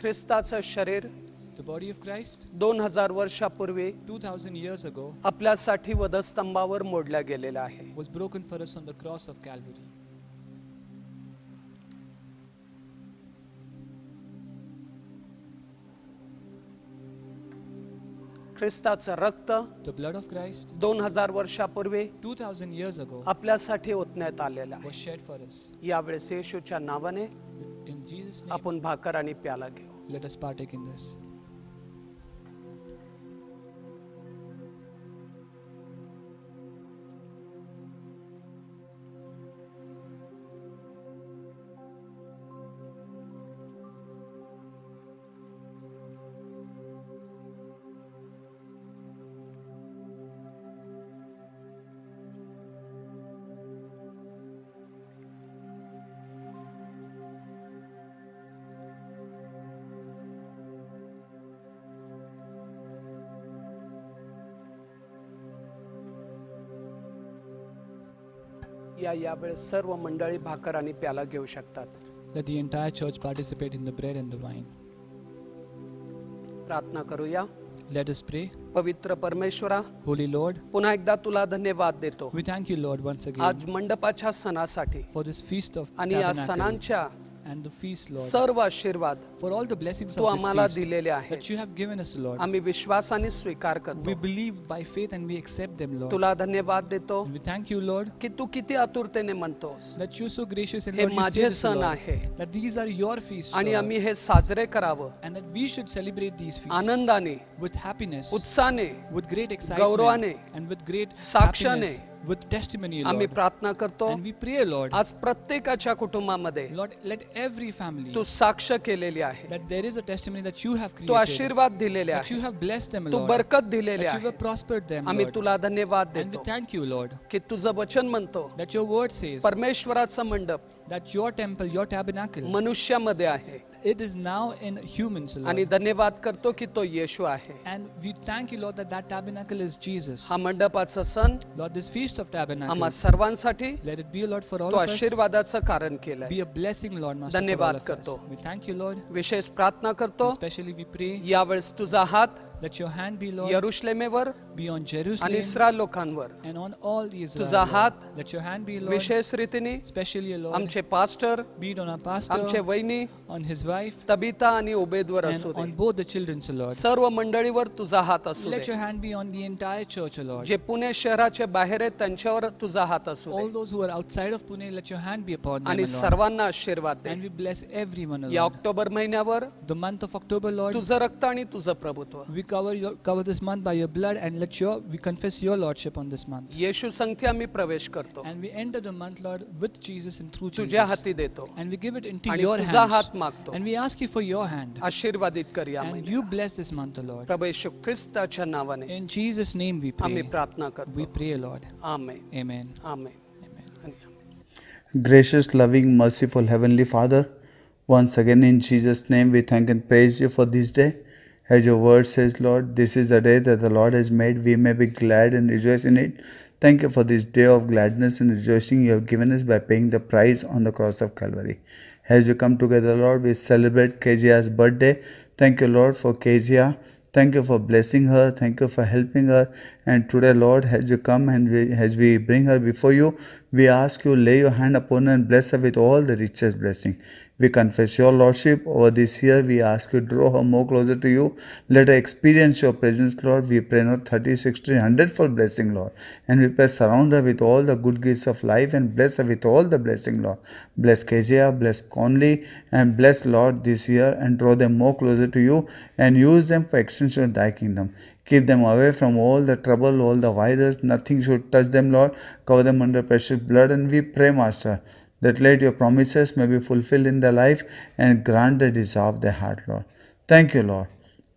ख्रिस्ताचं शरीर The body of Christ, 2000 वर्षापूर्वी 2000 years ago, आपल्यासाठी वधस्तंभावर मोडल्या गेलेलं आहे. was broken for us on the cross of Calvary. ख्रिस्ताचं रक्त The blood of Christ, 2000 वर्षापूर्वी 2000 years ago, आपल्यासाठी ओतण्यात आलेलं आहे. was shed for us. यावेळेस येशूच्या नावाने In Jesus' name, आपण भाकर आणि प्याला घेऊ. let us partake in this. यावेळेस सर्व मंडळी भाकर आणि प्याला घेऊ शकतात. Let the entire church participate in the bread and the wine. प्रार्थना करूया. Let us pray. पवित्र परमेश्वरा, Holy Lord, पुन्हा एकदा तुला धन्यवाद देतो we thank you, Lord, once again आज मंडपाच्या सणासाठी for this feast of आणि या tabernacle सणांच्या and the feast, Lord, सर्व आशीर्वाद for all the blessings तू of this आम्हाला feast दिलेले आहेत. that you have given us, Lord. आम्ही विश्वासाने स्वीकार We करतो. believe by faith and we accept them, Lord. तुला धन्यवाद देतो And we thank you, Lord, की तू किती आतुरतेने म्हणतोस that you're so gracious and hey Lord, you say माझे this, सण Lord, आहे that these are your feasts, आणि Lord, आम्ही हे साजरे करावं and that we should celebrate these feasts आनंदाने, with happiness, उत्साहाने, with great गौरवाने, excitement, and with great साक्षाने happiness, with testimony, आम्ही Lord. प्रार्थना करतो. And we pray, Lord, आज प्रत्येकाच्या कुटुंबामध्ये Lord, let every family तू साक्ष केलेली आहे, that there is a testimony that you have तू created, आशीर्वाद दिलेले that आहे, you have blessed them, तू Lord, बरकत दिलेले that you आहे. have prospered them, आम्ही Lord. तुला धन्यवाद And we देतो thank you, Lord, की तुझं वचन म्हणतो that your word says परमेश्वराचं मंडप that your temple, your tabernacle, मनुष्यामध्ये आहे. it is now in humans, आणि Lord. धन्यवाद करतो की तो येशू आहे. And we thank you, Lord, that that tabernacle is Jesus. हा मंडपाचा सण Lord, this feast of आम्हा tabernacles, सर्वांसाठी let it be, Lord, for all तो of us, आशीर्वादाचं कारण केलंय. be a blessing, Lord, Master, for all धन्यवाद of us. करतो. We thank you, Lord. विशेष प्रार्थना करतो. Especially we pray, यावेळेस तुझा हात let your hand be, Lord, यरुशलेमेवर be on आणि Jerusalem इस्रायल लोकांवर and on all Israel, तुझा Lord. हात Let your hand be, Lord, विशेष रीतीने especially, Lord, आमचे pastor, be it on our आमचे pastor, वहिनी on his wife, तबिता आणि ओबेदवर and असू on they. both the children, so Lord. सर्व मंडळीवर तुझा हात असू Let they. your hand be on the entire church, O Lord. जे पुणे शहराचे बाहेर आहेत त्यांच्यावर तुझा हात असू All they. those who are outside of Pune, let your hand be upon them, आणि O Lord. सर्वांना आशीर्वाद दे. And we bless everyone, O या Lord. ऑक्टोबर महिन्यावर The month of October, Lord, तुझं रक्त आणि तुझं प्रभुत्व we cover this month by your blood, and we confess your lordship on this month. येशू संगती आम्ही प्रवेश करतो. And we enter the month, Lord, with Jesus and through तुझ्या Jesus. हाती देतो And we give it into आणि your तुझा hands. हात मागतो. And we ask you for your hand. आशीर्वादित कर या And महिन्यात. you bless this month, O Lord. प्रभू येशू ख्रिस्ताच्या नावाने In Jesus' name we आम्ही pray. प्रार्थना We करतो. pray, Lord. आमेन. Amen. आमेन. Amen. आणि आमेन. Gracious, loving, merciful Heavenly Father, Once again, in Jesus' name, we thank and praise you for this day. As your word says, Lord, this is the day that the Lord has made. We may be glad and rejoice in it. Thank you for this day of gladness and rejoicing you have given us by paying the price on the cross of Calvary. As we come together, Lord, we celebrate Kezia's birthday. Thank you, Lord, for Kezia. Thank you for blessing her. Thank you for helping her. And today, Lord, as you come and as we bring her before you, we ask you, lay your hand upon her and bless her with all the richest blessing. We confess your Lordship over this year. We ask you, draw her more closer to you. Let her experience your presence, Lord. We pray not 30, 60, 100-fold blessing, Lord. And we pray surround her with all the good gifts of life and bless her with all the blessing, Lord. Bless Kezia, bless Conley, and bless, Lord, this year and draw them more closer to you and use them for extension of thy kingdom. Keep them away from all the trouble, all the virus. Nothing should touch them, Lord. Cover them under precious blood. And we pray, Master, that let your promises may be fulfilled in their life and grant the desire of their heart, Lord. Thank you, Lord,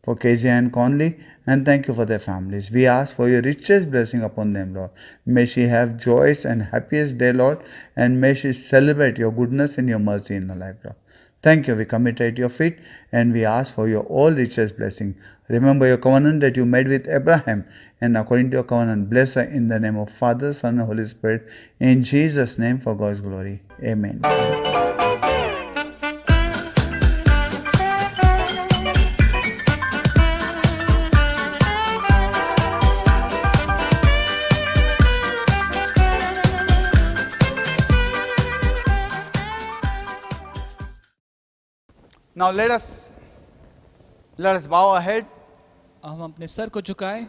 for Kezia and Conley, and thank you for their families. We ask for your richest blessing upon them, Lord. May she have joyous and happiest day, Lord, and may she celebrate your goodness and your mercy in her life, Lord. Thank you. We commit her at your feet and we ask for your all richest blessing. Remember your covenant that you made with Abraham, and according to your covenant, bless her in the name of Father, Son, and Holy Spirit. In Jesus' name, for God's glory. Amen. Now let us bow our head. हम अपने sir को झुकाएं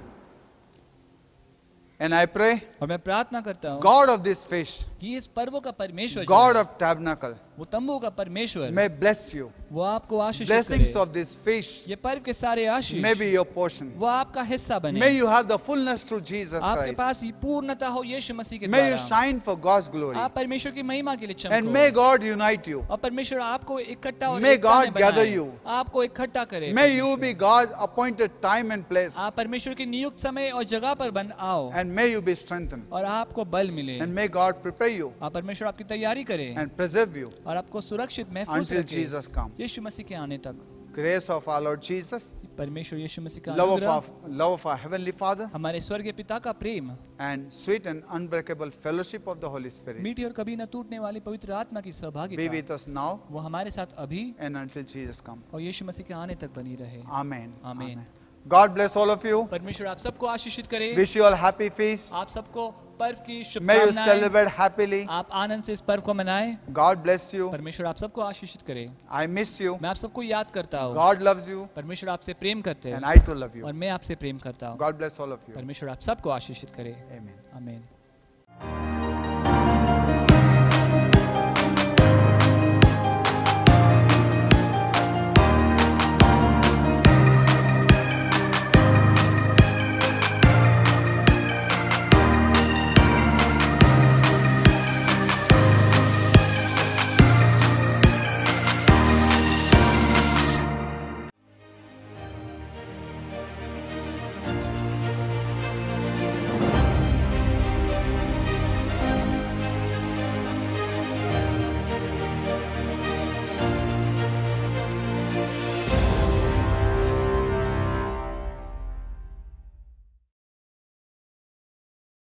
And I pray, और मैं प्रार्थना करता हूँ God of this feast, कि इस पर्व का परमेश्वर जो God है, of tabernacle, वो तंबू का परमेश्वर may bless you. वो आपको आशीष Blessings करे। of this feast ये पर्व के सारे आशीष may be your portion. वो आपका हिस्सा बने। May you have the fullness through Jesus आपके Christ. पास ये पूर्णता हो यीशु मसीह के May you द्वारा। shine for God's glory. आप परमेश्वर की महिमा के लिए And चमको। may God unite you. और परमेश्वर आपको इकट्ठा और May एकता God में बनाए। gather you. आपको इकट्ठा करे। May you be God's appointed time and place. आप परमेश्वर के नियुक्त समय और जगह पर बन आओ And may you be strengthened. और आपको बल मिले। And may God prepare you आप परमेश्वर आपकी तैयारी करे and preserve you और आपको सुरक्षित महफूज until रखे Jesus come. यीशु मसीह के आने तक। Grace of our Lord Jesus, परमेश्वर यीशु मसीह का love अनुग्रह, of our Heavenly Father, हमारे स्वर्गीय पिता का प्रेम, and sweet and unbreakable fellowship of the Holy Spirit मीठी और कभी न टूटने वाली पवित्र आत्मा की be सहभागिता with us now वो हमारे साथ अभी and until Jesus come. और यीशु मसीह के आने तक बनी रहे। Amen. आमीन। God bless all of you. परमेश्वर आप सबको आशीषित करे। Wish you all happy feast. आप सबको पर्व की May you शुभकामनाएं। celebrate happily. आप आनंद से इस पर्व को मनाएं। God bless you. परमेश्वर आप सबको आशीषित करे। I miss you. मैं आप सबको याद करता हूँ। God loves you. परमेश्वर आपसे प्रेम करते And हैं I too love you. और मैं आपसे प्रेम करता हूँ। God bless all of you. परमेश्वर आप सबको आशीषित करे। Amen. आमीन।